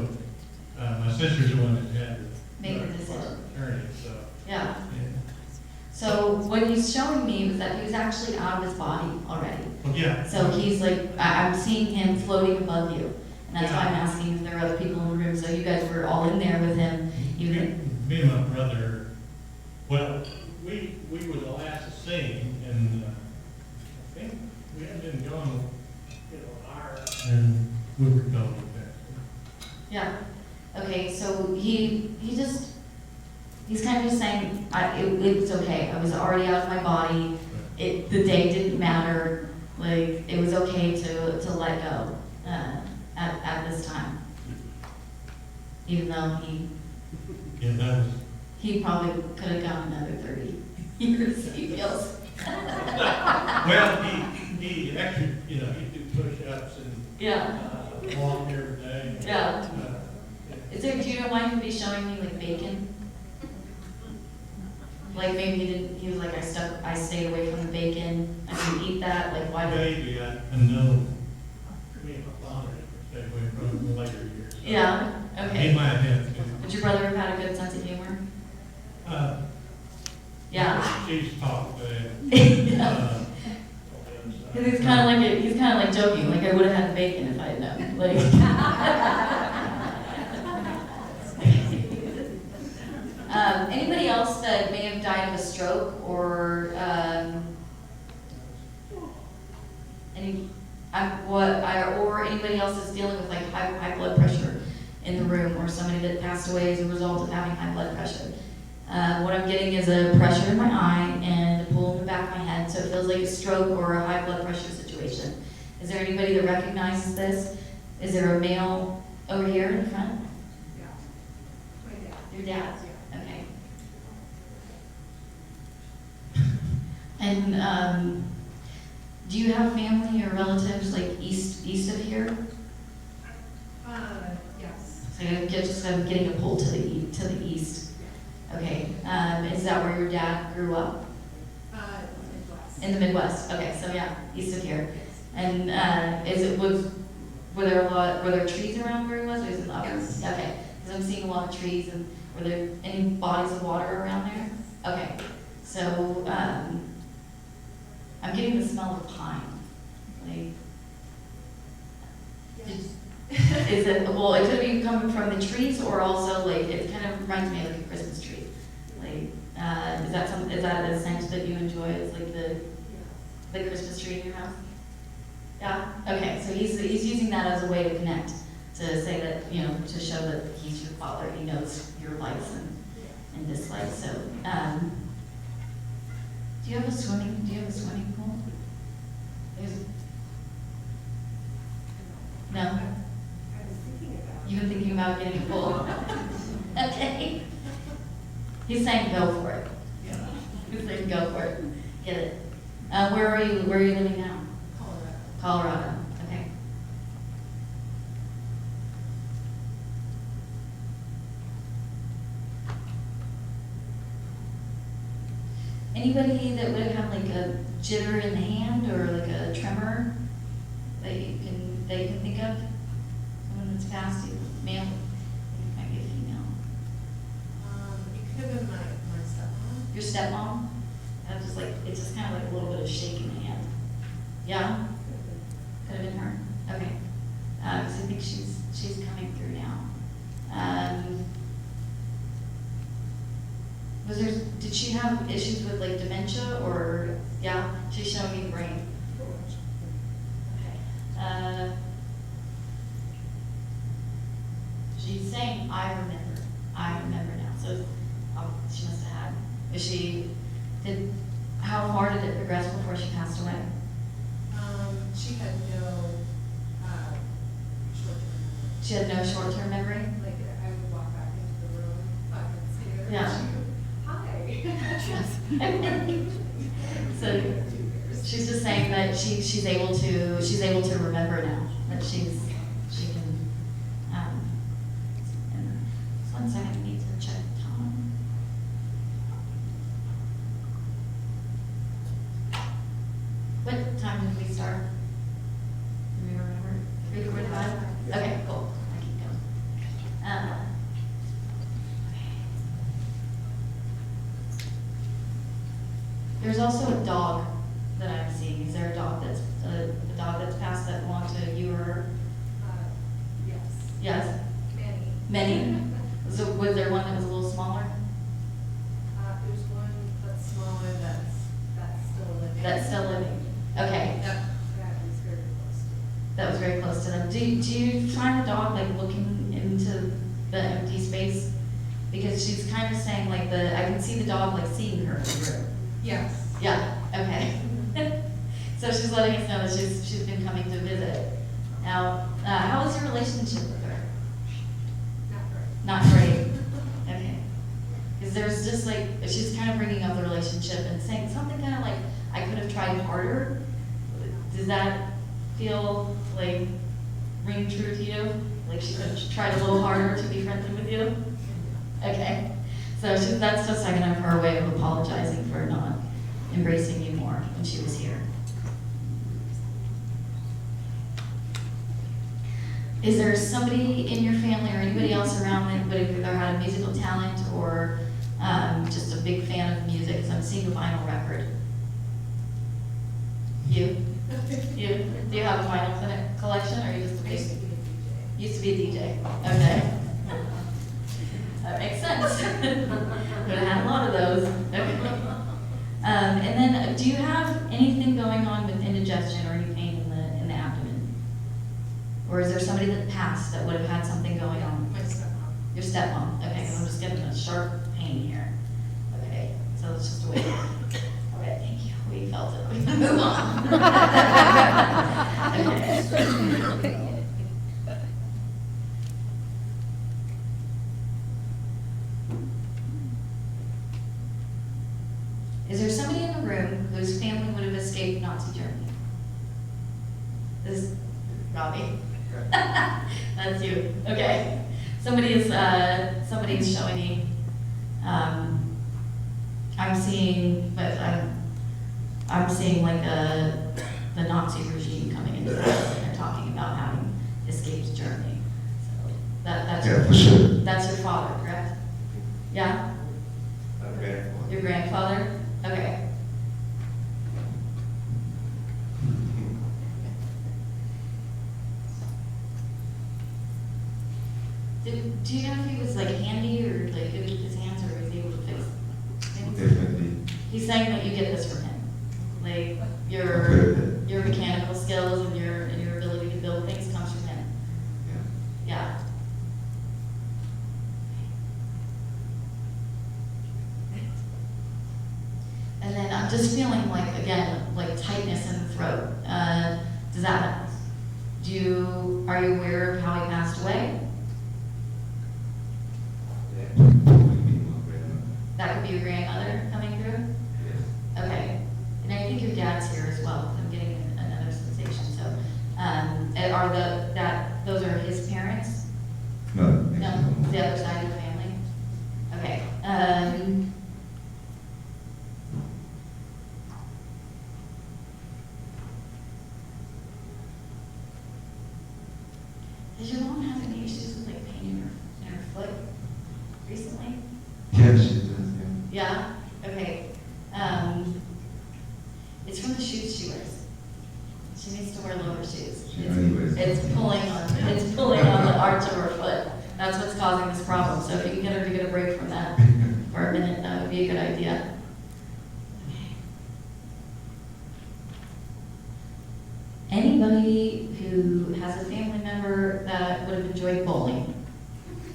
S8: my sister's the one that had to
S4: Make the decision.
S8: Attorney, so,
S4: yeah.
S8: yeah.
S4: So what he's showing me was that he was actually out of his body already.
S8: Well, yeah.
S4: So he's like, I'm seeing him floating above you. And that's why I'm
S8: Yeah.
S4: asking if there are other people in the room. So you guys were all in there with him.
S8: Me and my brother, well, we were the last to sing, and I think we had been gone, an hour, and we were told that.
S4: Yeah. Okay, so he's kind of just saying, it was okay. I was already out of my body. The day didn't matter. Like, it was okay to let go at this time. Even though he
S8: Yeah, that was,
S4: He probably could have gone another 30 years, he feels.
S8: well, he actually, you know, he do push-ups and,
S4: Yeah,
S8: walk every day.
S4: yeah.
S8: Yeah.
S4: Is there, do you know why he'd be showing me like bacon? Like maybe he didn't, he was like, I stayed away from the bacon, I didn't eat that, like why did?
S8: Maybe, I know, me and my father stayed away from it in the later years.
S4: Yeah,
S8: He
S4: okay.
S8: might have to.
S4: Would your brother have had a good sense of humor? Yeah.
S8: She's talked bad.
S4: Yeah. Cause he's kind of like, he's kind of like joking, like I would have had the bacon if I had known, like. Anybody else that may have died of a stroke or, or anybody else that's dealing with like high blood pressure in the room, or somebody that passed away as a result of having high blood pressure. What I'm getting is a pressure in my eye and a pull in the back of my head, so it feels like a stroke or a high blood pressure situation. Is there anybody that recognizes this? Is there a male over here in the front?
S5: Yeah. My dad.
S4: Your dad? Okay. And do you have family or relatives like east of here?
S5: Yes.
S4: So I'm getting a pull to the east. Okay. Is that where your dad grew up?
S5: Midwest.
S4: In the Midwest. Okay. So yeah, east of here. And were there trees around where he was, or is it up?
S5: Yes.
S4: Okay. Because I'm seeing a lot of trees, and were there any bodies of water around there? Okay. So I'm getting the smell of pine. Like, is it, well, it could be coming from the trees, or also like, it kind of reminds me of like a Christmas tree. Like, is that a scent that you enjoy? It's like the Christmas tree in your house? Yeah? Okay, so he's using that as a way to connect, to say that, you know, to show that he's your father, he knows your likes and dislikes. So, do you have a swimming pool? No?
S5: I was thinking about.
S4: You've been thinking about getting a pool? Okay. He's saying go for it.
S5: Yeah.
S4: He's saying go for it. Get it. Where are you living now? Colorado. Okay. Anybody that would have like a jitter in the hand or like a tremor that you can think of? Someone that's passed, you male? It might be a female.
S5: It could have been my stepmom.
S4: Your stepmom? It's just kind of like a little bit of shake in the hand. Yeah? Could have been her? Okay. Because I think she's coming through now. Did she have issues with like dementia, or, yeah? She's showing me the brain. Okay. She's saying, I remember now. So she must have had. How far did it progress before she passed away?
S5: She had no short-term.
S4: She had no short-term memory?
S5: Like, I would walk back into the room 5 minutes later.
S4: Yeah.
S5: Hi.
S4: So she's just saying that she's able to remember now, that she can, and just 1 second, I need to check Tom. What time did we start? Do we remember? 3:45? Okay, cool. I keep going. There's also a dog that I'm seeing. Is there a dog that's passed that belonged to you or her?
S5: Yes.
S4: Yes?
S5: Many.
S4: Many? Was there one that was a little smaller?
S5: There's one that's smaller that's still living.
S4: That's still living? Okay.
S5: That is very close to.
S4: That was very close to them. Do you find the dog like looking into the empty space? Because she's kind of saying like I can see the dog like seeing her in the room.
S5: Yes.
S4: Yeah, okay. So she's letting us know that she's been coming to visit. Now, how is your relationship with her?
S5: Not great.
S4: Not great. Because there's just like, she's kind of bringing up the relationship and saying something kind of like, I could have tried harder. Does that feel like ring true to you? Like she could have tried a little harder to be friendly with you? Okay. So that's just kind of her way of apologizing for not embracing you more when she was here. Is there somebody in your family or anybody else around that would have either had a musical talent or just a big fan of music? Because I'm seeing a vinyl record. You? You? Do you have a vinyl collection, or are you just a big? Used to be a DJ. Okay. That makes sense. But I had a lot of those. Okay. And then, do you have anything going on with indigestion or any pain in the abdomen? Or is there somebody that passed that would have had something going on?
S7: My stepmom.
S4: Your stepmom. Okay, so I'm just getting a sharp pain here. Okay, so it's just a way. All right, thank you. We felt it. We can move on. Okay. Is there somebody in the room whose family would have escaped Nazi Germany? This is Robbie. That's you. Okay. Somebody's showing me. I'm seeing, but I'm seeing like the Nazi regime coming into the house, and they're talking about having escaped Germany. So that's
S1: Yeah, for sure.
S4: That's your father, correct? Yeah. Your grandfather? Okay. Do you know if he was like handy or like good with his hands, or was he able to fix things?
S1: Definitely.
S4: He's saying that you get this from him, like your mechanical skills and your ability to build things comes from him. Yeah. And then I'm just feeling like, again, like tightness in the throat. Are you aware of how he passed away? That could be your grandmother coming through? Okay. And I think your dad's here as well. I'm getting another sensation. So, those are his parents?
S1: No.
S4: No, the other side of the family? Okay. Does your mom have any issues with like pain in her foot recently?
S1: Yeah, she does,
S4: Yeah? Okay. It's from the shoes she wears. She needs to wear lower shoes. It's pulling on the arch of her foot. That's what's causing this problem. So if you can get her to get a break from that for a minute, that would be a good idea. Okay. Anybody who has a family member that would have enjoyed bowling?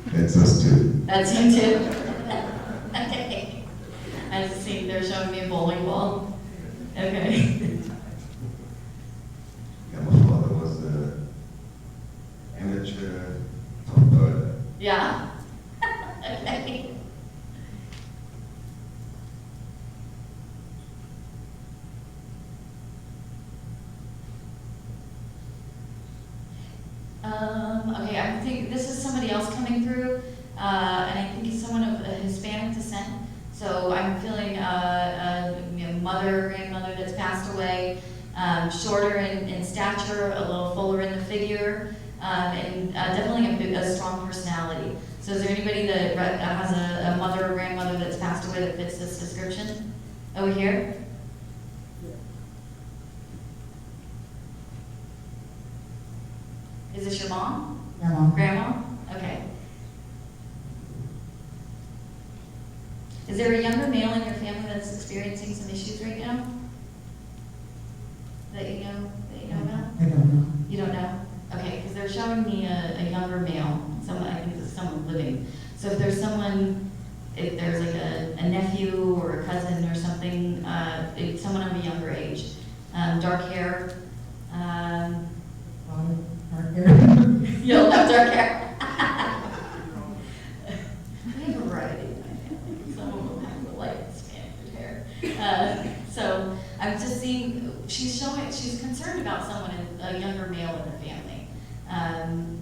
S1: That's us too.
S4: That's you too? Okay. I just see they're showing me a bowling ball. Okay.
S1: Yeah, my father was an amateur poet.
S4: Yeah. Okay. Okay, I think this is somebody else coming through, and I think he's someone of Hispanic descent. So I'm feeling a mother, grandmother that's passed away, shorter in stature, a little fuller in the figure, and definitely a strong personality. So is there anybody that has a mother or grandmother that's passed away that fits this description? Over here? Is this your mom? Grandma? Okay. Is there a younger male in your family that's experiencing some issues right now? That you know about?
S6: I don't know.
S4: You don't know? Okay, because they're showing me a younger male, I think this is someone living. So if there's like a nephew or a cousin or something, it's someone of a younger age. Dark hair.
S6: Dark hair.
S4: You don't have dark hair? We have a variety in my family. So she's concerned about someone, a younger male in the family.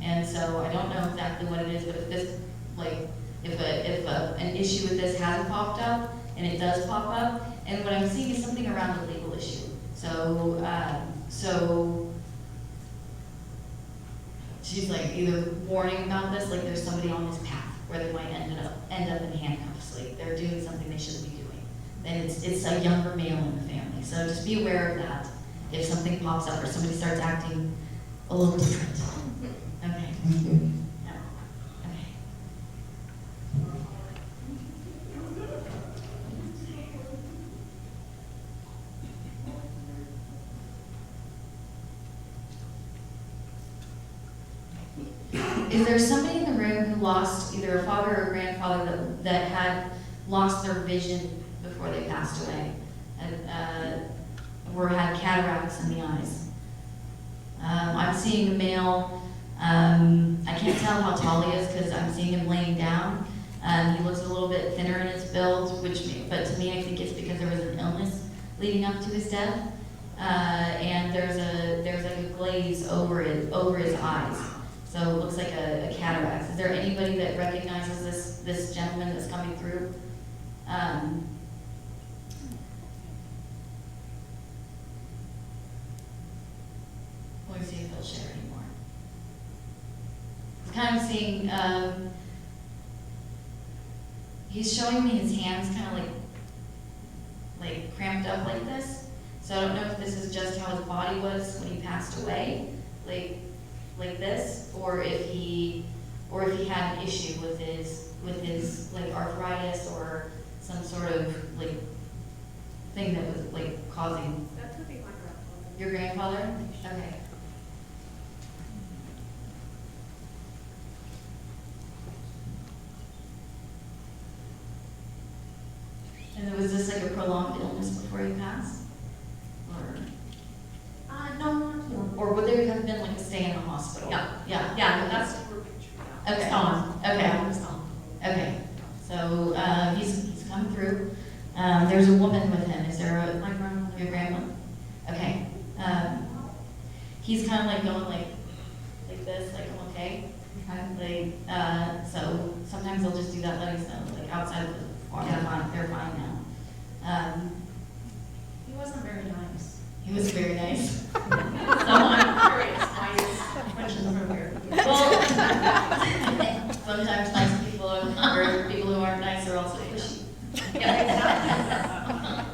S4: And so I don't know exactly what it is, but if this, like, if an issue with this has popped up, and it does pop up, and what I'm seeing is something around the legal issue. So, she's like either warning about this, like there's somebody on this path where they might end up in handcuffs, like they're doing something they shouldn't be doing. And it's a younger male in the family, so just be aware of that if something pops up or somebody starts acting a little different. Okay. Yeah. Okay. Is there somebody in the room who lost either a father or a grandfather that had lost their vision before they passed away, or had cataracts in the eyes? I'm seeing a male. I can't tell how tall he is because I'm seeing him laying down. He looks a little bit thinner in his build, but to me, I think it's because there was an illness leading up to his death, and there's like a glaze over his eyes. So it looks like a cataract. Is there anybody that recognizes this gentleman that's coming through? Let me see if he'll share anymore. I'm kind of seeing, he's showing me his hands kind of like cramped up like this. So I don't know if this is just how his body was when he passed away, like this, or if he had an issue with his like arthritis or some sort of like thing that was like causing.
S5: That could be my grandfather.
S4: Your grandfather? Okay. And was this like a prolonged illness before he passed? Or?
S7: No, not too.
S4: Or would there have been like a stay in the hospital?
S7: Yeah.
S4: Yeah.
S7: Yeah, no, that's what we're picturing now.
S4: Okay.
S7: It's gone.
S4: Okay.
S7: Yeah, it's gone.
S4: Okay. So he's come through. There's a woman with him. Is there
S7: My grandmother.
S4: your grandma? Okay. He's kind of like going like this, like I'm okay.
S7: Okay.
S4: Like so sometimes they'll just do that, let us know, like outside of the farm.
S7: Yeah.
S4: They're fine now.
S7: He wasn't very nice.
S4: He was very nice.
S7: So I'm curious why you're questions from here.
S4: Well, sometimes nice people or people who aren't nice are also pushy.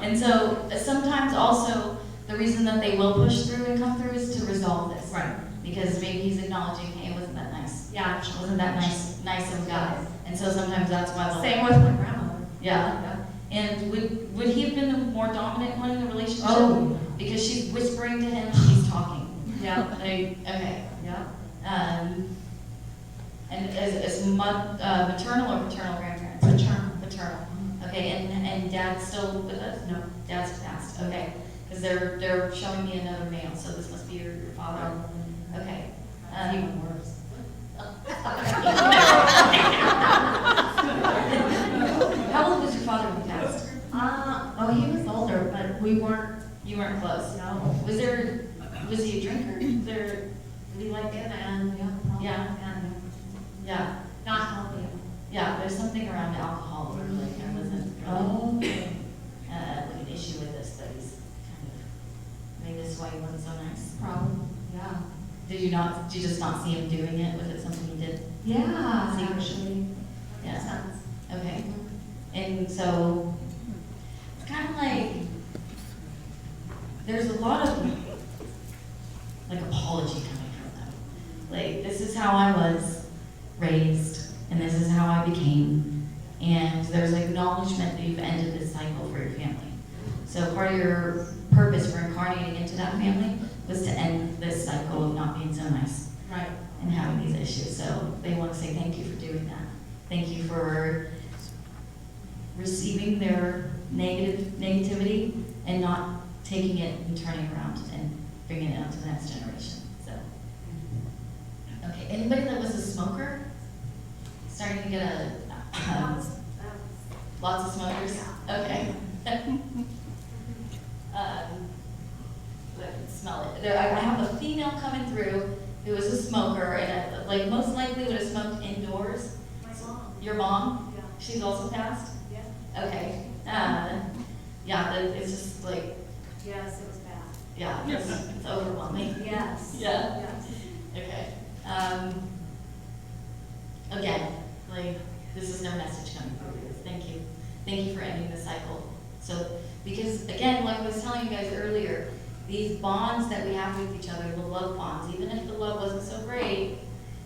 S4: And so sometimes also the reason that they will push through and come through is to resolve this.
S7: Right.
S4: Because maybe he's acknowledging, hey, it wasn't that nice.
S7: Yeah, actually.
S4: Wasn't that nice of a guy. And so sometimes that's why they'll.
S7: Same with my grandmother.
S4: Yeah. And would he have been the more dominant one in the relationship?
S6: Oh.
S4: Because she's whispering to him, she's talking.
S7: Yeah.
S4: Like, okay.
S7: Yeah.
S4: And as maternal or paternal grandparents?
S7: Paternal.
S4: Paternal. Okay, and dad's still with us? No, dad's passed. Okay, because they're showing me another male, so this must be your father. Okay.
S7: Even worse.
S4: How old was your father when he passed?
S7: Oh, he was older, but we weren't.
S4: You weren't close.
S7: No.
S4: Was he a drinker? Was there?
S7: We liked it and
S4: Yeah.
S7: and
S4: Yeah.
S7: not healthy.
S4: Yeah. There's something around alcohol where like I wasn't really like an issue with this, but he's kind of maybe this is why he wasn't so nice.
S7: Probably. Yeah.
S4: Did you just not see him doing it? Was it something he did?
S7: Yeah.
S4: Secret.
S7: Actually.
S4: Yeah.
S7: Makes sense.
S4: Okay. And so it's kind of like there's a lot of like apology coming from them. Like, this is how I was raised, and this is how I became, and there's acknowledgement that you've ended this cycle for your family. So part of your purpose for incarnating into that family was to end this cycle of not being so nice.
S7: Right.
S4: And having these issues. So they want to say thank you for doing that. Thank you for receiving their negativity and not taking it and turning around and bringing it out to the next generation. So, okay, anybody that was a smoker? Starting to get lots of smokers? Okay. smell it. I have a female coming through who is a smoker, and like most likely would have smoked indoors.
S7: My mom.
S4: Your mom?
S7: Yeah.
S4: She's also passed?
S7: Yeah.
S4: Okay. It's just like,
S7: Yes, it was bad.
S4: yeah, it's overwhelming.
S7: Yes.
S4: Yeah.
S7: Yes.
S4: Okay. Again, like, this is no message coming from you. Thank you. Thank you for ending the cycle. So, because again, like I was telling you guys earlier, these bonds that we have with each other, the love bonds, even if the love wasn't so great,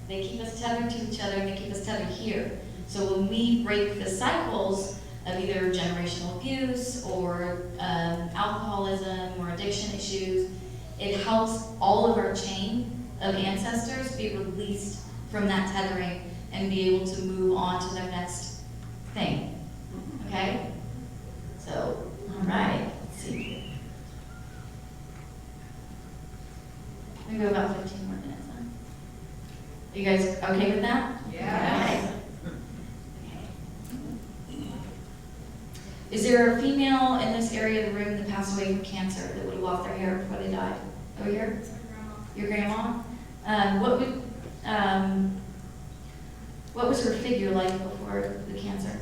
S4: they keep us tethered to each other and they keep us tethered here. So when we break the cycles of either generational abuse or alcoholism or addiction issues, it helps all of our chain of ancestors be released from that tethering and be able to move on to their next thing. Okay? So, all right, let's see. We go about 15 more minutes then. Are you guys okay with that?
S2: Yes.
S4: Okay. Is there a female in this area of the room that passed away from cancer that would have lost their hair before they died? Over here? Your grandma? What was her figure like before the cancer?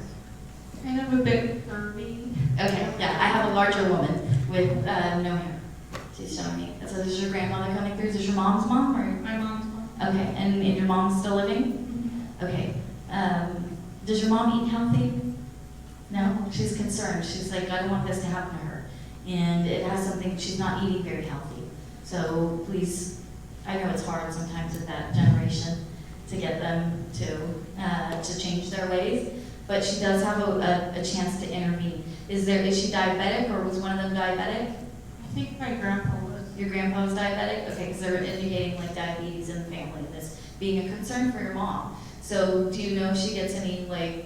S3: Kind of a bit curvy.
S4: Okay, yeah, I have a larger woman with no hair. She's showing me. So this is your grandmother coming through? Is this your mom's mom or?
S3: My mom's mom.
S4: Okay, and your mom's still living? Okay. Does your mom eat healthy? No? She's concerned. She's like, I don't want this to happen to her. And it has something, she's not eating very healthy. So please, I know it's hard sometimes with that generation to get them to change their ways, but she does have a chance to intervene. Is she diabetic, or was one of them diabetic?
S3: I think my grandpa was.
S4: Your grandpa was diabetic? Okay, because they're indicating like diabetes in the family, this being a concern for your mom. So do you know if she gets any like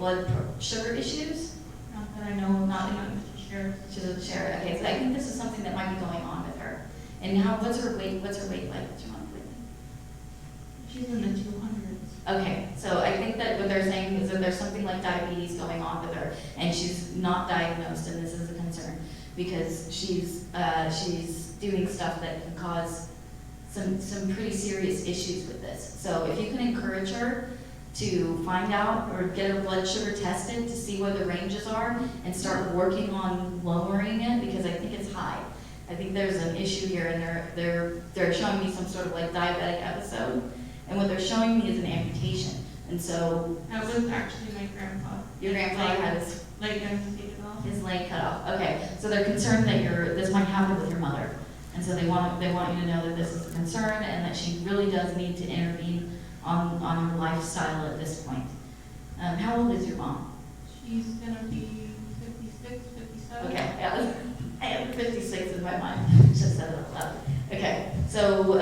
S4: sugar issues?
S3: Not that I know of, not enough to share.
S4: She doesn't share it. Okay, so I think this is something that might be going on with her. And what's her weight? What's her weight like? What's your mom's weight like?
S3: She's in the 200s.
S4: Okay, so I think that what they're saying is that there's something like diabetes going on with her, and she's not diagnosed, and this is a concern because she's doing stuff that can cause some pretty serious issues with this. So if you can encourage her to find out or get her blood sugar tested to see what the ranges are and start working on lowering it, because I think it's high. I think there's an issue here, and they're showing me some sort of like diabetic episode. And what they're showing me is an amputation. And so
S3: That was actually my grandpa.
S4: your grandfather had his
S3: Leg amputated off.
S4: leg cut off. Okay, so they're concerned that this might happen with your mother. And so they want you to know that this is a concern and that she really does need to intervene on her lifestyle at this point. How old is your mom?
S3: She's gonna be 56, 57.
S4: Okay, yeah, I have 56 in my mind. Should have said it out loud. Okay, so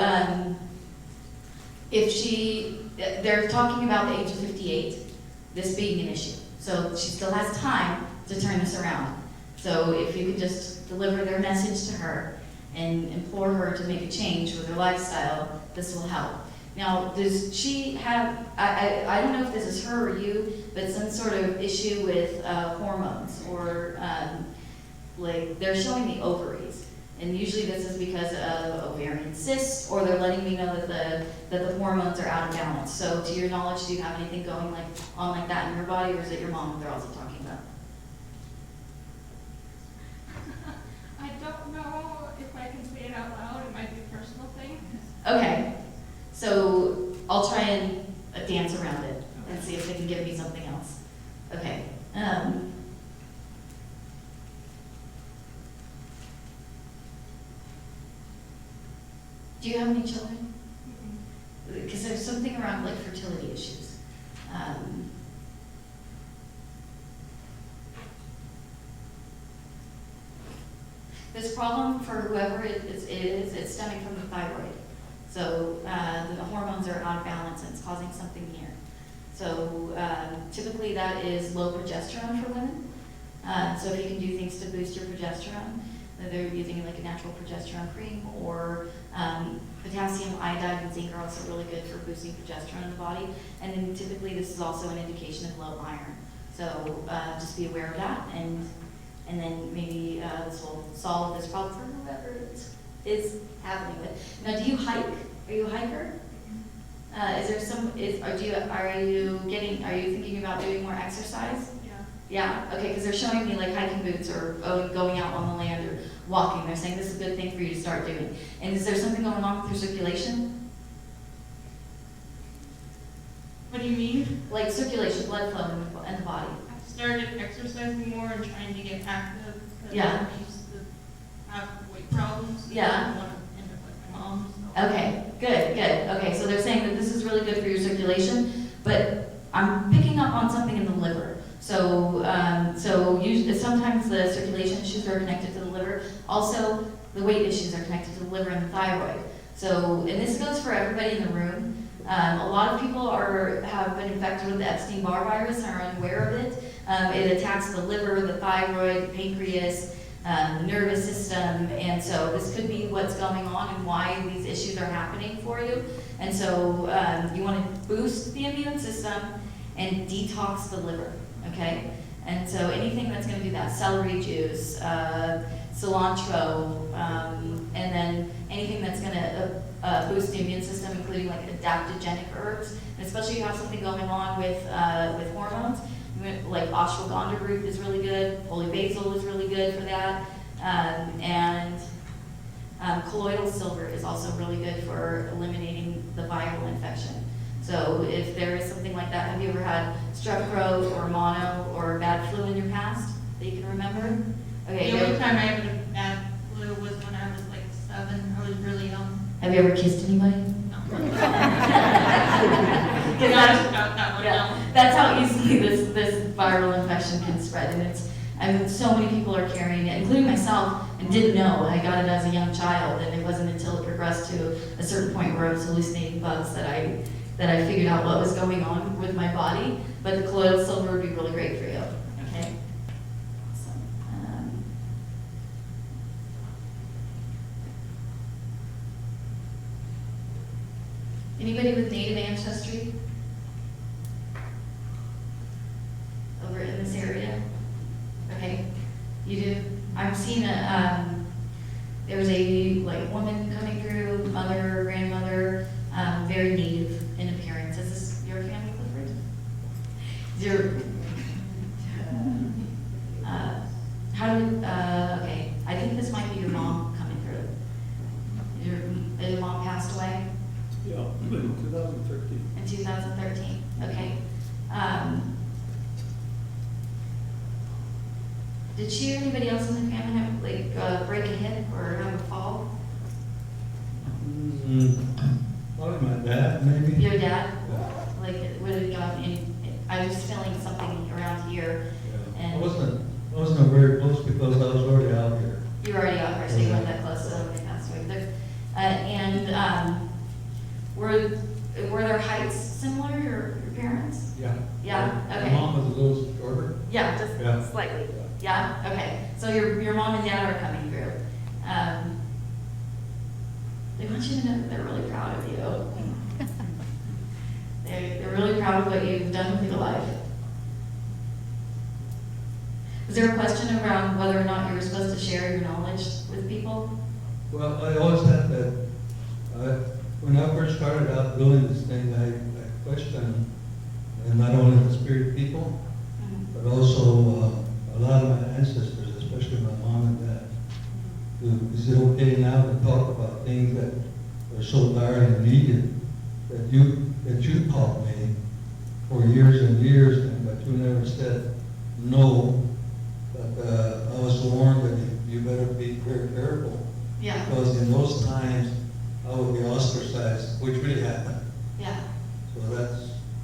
S4: they're talking about the age of 58, this being an issue. So she still has time to turn this around. So if you could just deliver their message to her and implore her to make a change with her lifestyle, this will help. Now, does she have, I don't know if this is her or you, but some sort of issue with hormones or like they're showing me ovaries. And usually this is because of ovarian cysts, or they're letting me know that the hormones are out of balance. So to your knowledge, do you have anything going on like that in your body, or is it your mom that they're also talking about?
S5: I don't know if I can say it out loud. It might be a personal thing.
S4: Okay, so I'll try and dance around it and see if they can give me something else. Okay. Do you have any children? Because there's something around like fertility issues. This problem for whoever it is, it's stemming from the thyroid. So the hormones are out of balance and it's causing something here. So typically that is low progesterone for women. So if you can do things to boost your progesterone, they're using like a natural progesterone cream, or potassium iodide and zinc are also really good for boosting progesterone in the body. And then typically this is also an indication of low iron. So just be aware of that, and then maybe this will solve this problem for whoever it is. is happening with. Now, do you hike? Are you a hiker? Is there some, are you thinking about doing more exercise?
S3: Yeah.
S4: Yeah, okay, because they're showing me like hiking boots or going out on the land or walking. They're saying this is a good thing for you to start doing. And is there something going on with your circulation?
S3: What do you mean?
S4: Like circulation, blood flow in the body.
S3: I started exercising more and trying to get active. Because
S4: Yeah.
S3: I used to have weight problems.
S4: Yeah.
S3: I didn't want to end up like my mom. So.
S4: Okay, good. Okay, so they're saying that this is really good for your circulation, but I'm picking up on something in the liver. So usually, sometimes the circulation issues are connected to the liver. Also, the weight issues are connected to the liver and the thyroid. So, and this goes for everybody in the room. A lot of people have been infected with the Epstein-Barr virus and are unaware of it. It attacks the liver, the thyroid, the pancreas, the nervous system, and so this could be what's going on and why these issues are happening for you. And so you want to boost the immune system and detox the liver, okay? And so anything that's going to do that, celery juice, cilantro, and then anything that's going to boost the immune system, including like adaptogenic herbs, and especially if you have something going on with hormones. Like ashwagandha root is really good, holy basil is really good for that, and colloidal silver is also really good for eliminating the viral infection. So if there is something like that, have you ever had strep throat or mono or bad flu in your past that you can remember? Okay.
S3: The only time I had a bad flu was when I was like 7. I was really young.
S4: Have you ever kissed anybody?
S3: No.
S4: Yeah, that's how easily this viral infection can spread, and so many people are carrying it, including myself, and didn't know. I got it as a young child, and it wasn't until it progressed to a certain point where I was hallucinating bugs that I figured out what was going on with my body. But the colloidal silver would be really great for you. Okay. So, anybody with native ancestry? Over in this area? Okay, you do. I'm seeing there was a woman coming through, mother, grandmother, very native in appearance. Is this your family, Clifford? Okay, I think this might be your mom coming through. Your mom passed away?
S9: Yeah, in 2013.
S4: In 2013, okay. Did she or anybody else in the family have break a hip or have a fall?
S9: Probably my dad, maybe.
S4: Your dad?
S9: Yeah.
S4: Like, would it gotten any, I was feeling something around here.
S9: Yeah.
S4: And
S9: I wasn't very close because I was already out here.
S4: you were already out here, so you weren't that close, so they passed away. Were their heights similar, your parents?
S9: Yeah.
S4: Yeah,
S9: My
S4: okay.
S9: mom was a little shorter.
S4: Yeah, just
S9: Yeah.
S4: slightly. Yeah, okay. So your mom and dad are coming through. They want you to know that they're really proud of you. They're really proud of what you've done with your life. Was there a question around whether or not you were supposed to share your knowledge with people?
S9: Well, I always had that. When I first started out doing this thing, I questioned, and not only the spirit people,
S4: Mhm.
S9: but also a lot of my ancestors, especially my mom and dad. Is it okay now to talk about things that are so direly needed that you taught me for years and years, but you never said no? But I was warned that you better be very careful,
S4: Yeah,
S9: because in those times I would be ostracized, which really happened.
S4: yeah.
S9: So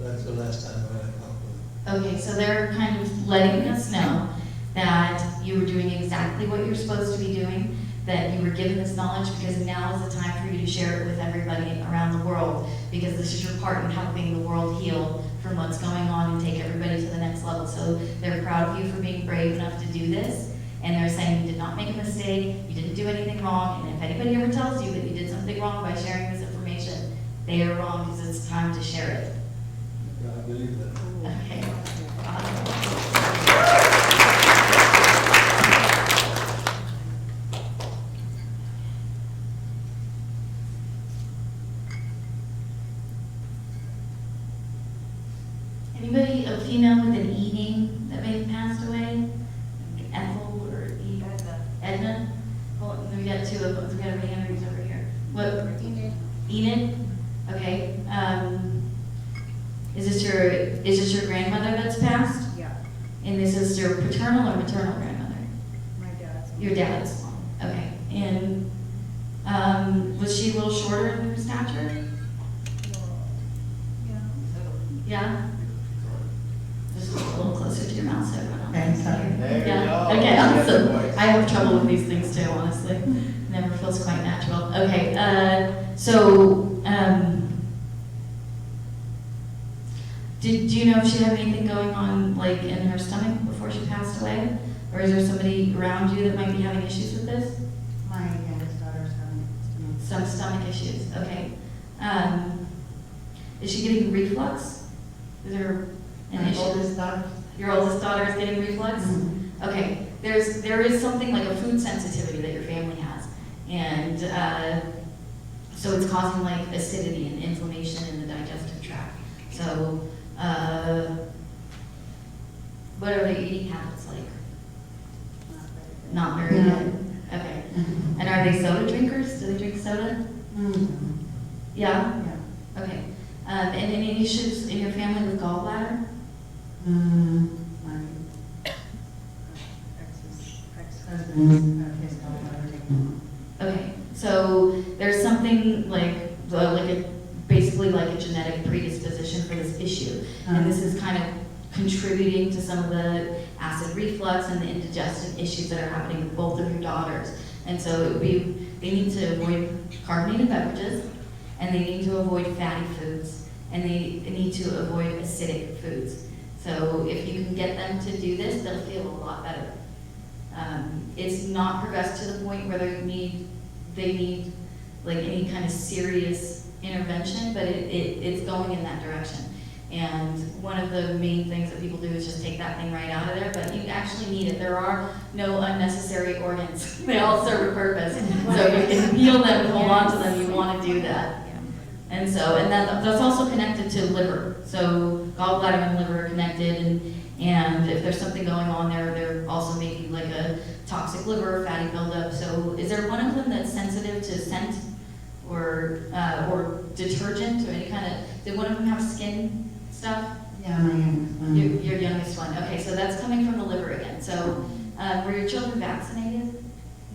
S9: that's the last time when I talked to them.
S4: Okay, so they're kind of letting us know that you were doing exactly what you're supposed to be doing, that you were given this knowledge because now is the time for you to share it with everybody around the world, because this is your part in helping the world heal from what's going on and take everybody to the next level. So they're proud of you for being brave enough to do this, and they're saying you did not make a mistake, you didn't do anything wrong, and if anybody ever tells you that you did something wrong by sharing this information, they are wrong, because it's time to share it.
S9: Yeah, I believe that.
S4: Okay. this your paternal or maternal grandmother?
S2: My dad's.
S4: Your dad's mom. Okay. And was she a little shorter in her stature?
S2: Yeah.
S4: Yeah? Just a little closer to your mouth so everyone else
S2: Okay,
S4: can
S2: sorry.
S4: hear.
S10: There you
S4: Yeah.
S10: go.
S4: Okay,
S10: That's
S4: awesome.
S10: the voice.
S4: I have trouble with these things too, honestly. Never feels quite natural. Okay, so, do you know if she had anything going on, like, in her stomach before she passed away? Or is there somebody around you that might be having issues with this?
S2: My youngest daughter's having
S4: Some stomach issues, okay. Is she getting reflux? Is there an issue?
S2: daughter.
S4: Your oldest daughter is getting reflux? Okay, there is something like a food sensitivity that your family has. And so it's causing like acidity and inflammation in the digestive tract. So what are their eating habits like? Not very good. Okay. And are they soda drinkers? Do they drink soda? Yeah?
S2: Yeah.
S4: Okay. And any issues in your family with gallbladder?
S2: My ex-husband, his gallbladder taken
S4: Okay. So there's something basically like a genetic predisposition for this issue. And this is kind of contributing to some of the acid reflux and the indigestion issues that are happening with both of your daughters. And so they need to avoid carbonated beverages, and they need to avoid fatty foods, and they need to avoid acidic foods. So if you can get them to do this, they'll feel a lot better. It's not progressed to the point where they need like any kind of serious intervention, but it's going in that direction. And one of the main things that people do is just take that thing right out of there, but you actually need it. There are no unnecessary organs. They all serve a purpose. So if you can heal them and hold on to them, you want to do that. And so, and that's also connected to liver. So gallbladder and liver are connected, and if there's something going on there, they're also maybe like a toxic liver, fatty buildup. So is there one of them that's sensitive to scent or detergent or any kind of, did one of them have skin stuff?
S2: Yeah, my youngest one.
S4: Your youngest one. Okay, so that's coming from the liver again. So were your children vaccinated?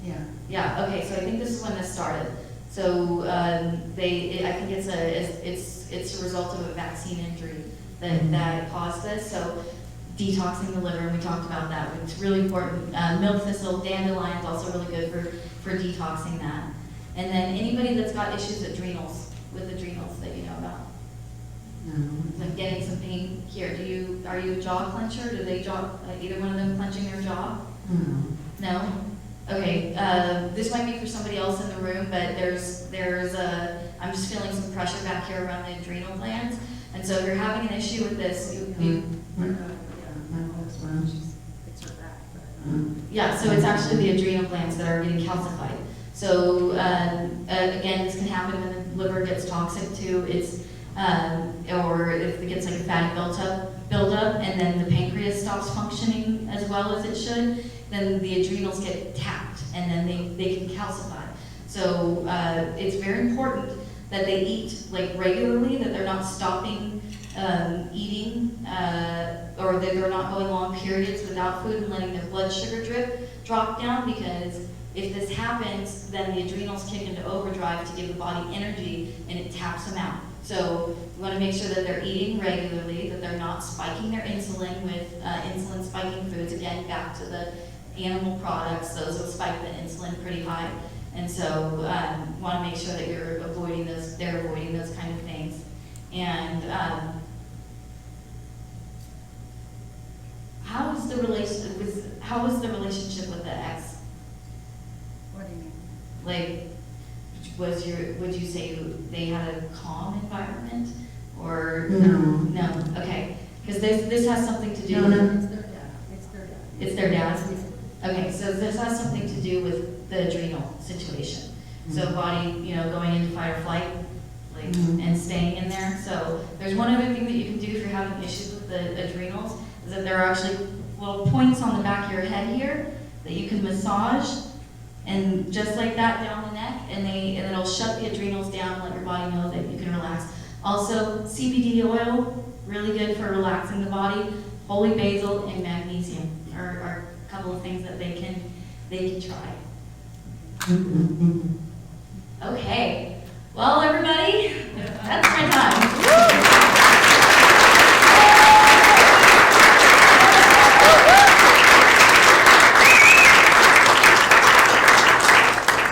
S2: Yeah.
S4: Yeah, okay, so I think this is when this started. So I think it's a result of a vaccine injury that caused this. So detoxing the liver, and we talked about that. It's really important. Milk thistle, dandelion is also really good for detoxing that. And then anybody that's got issues with adrenals that you know about, like getting some pain here. Are you a jaw clencher? Do they either one of them clenching their jaw? No. Okay, this might be for somebody else in the room, but I'm just feeling some pressure back here around the adrenal glands. And so if you're having an issue with this,
S2: My oldest one, it's her back.
S4: yeah, so it's actually the adrenal glands that are getting calcified. So again, this can happen when the liver gets toxic too. Or if it gets like a fatty buildup, and then the pancreas stops functioning as well as it should, then the adrenals get tapped, and then they can calcify. So it's very important that they eat like regularly, that they're not stopping eating, or that they're not going long periods without food and letting their blood sugar drop down, because if this happens, then the adrenals kick into overdrive to give the body energy, and it taps them out. So we want to make sure that they're eating regularly, that they're not spiking their insulin with insulin spiking foods. Again, back to the animal products, those will spike the insulin pretty high. And so want to make sure that they're avoiding those kind of things. And how was the relationship with the ex?
S2: What do you mean?
S4: Like, would you say they had a calm environment, or no? Okay, because this has something to do.
S2: No, it's their dad.
S4: It's their dad's. Okay, so this has something to do with the adrenal situation. So body, going into fight or flight, and staying in there. So there's one other thing that you can do if you're having issues with the adrenals, is that there are actually little points on the back of your head here that you can massage, and just like that down the neck, and it'll shut the adrenals down and let your body know that you can relax. Also, CBD oil, really good for relaxing the body. holy basil and magnesium are a couple of things that they can try. Okay, well, everybody, that's my time.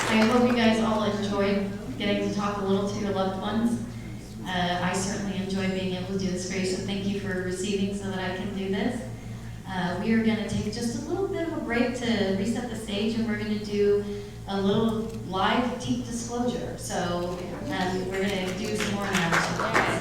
S4: I hope you guys all enjoyed getting to talk a little to your loved ones. I certainly enjoy being able to do this for you, so thank you for receiving so that I can do this. We are going to take just a little bit of a break to reset the stage, and we're going to do a little live teeth disclosure. So we're going to do some more analysis.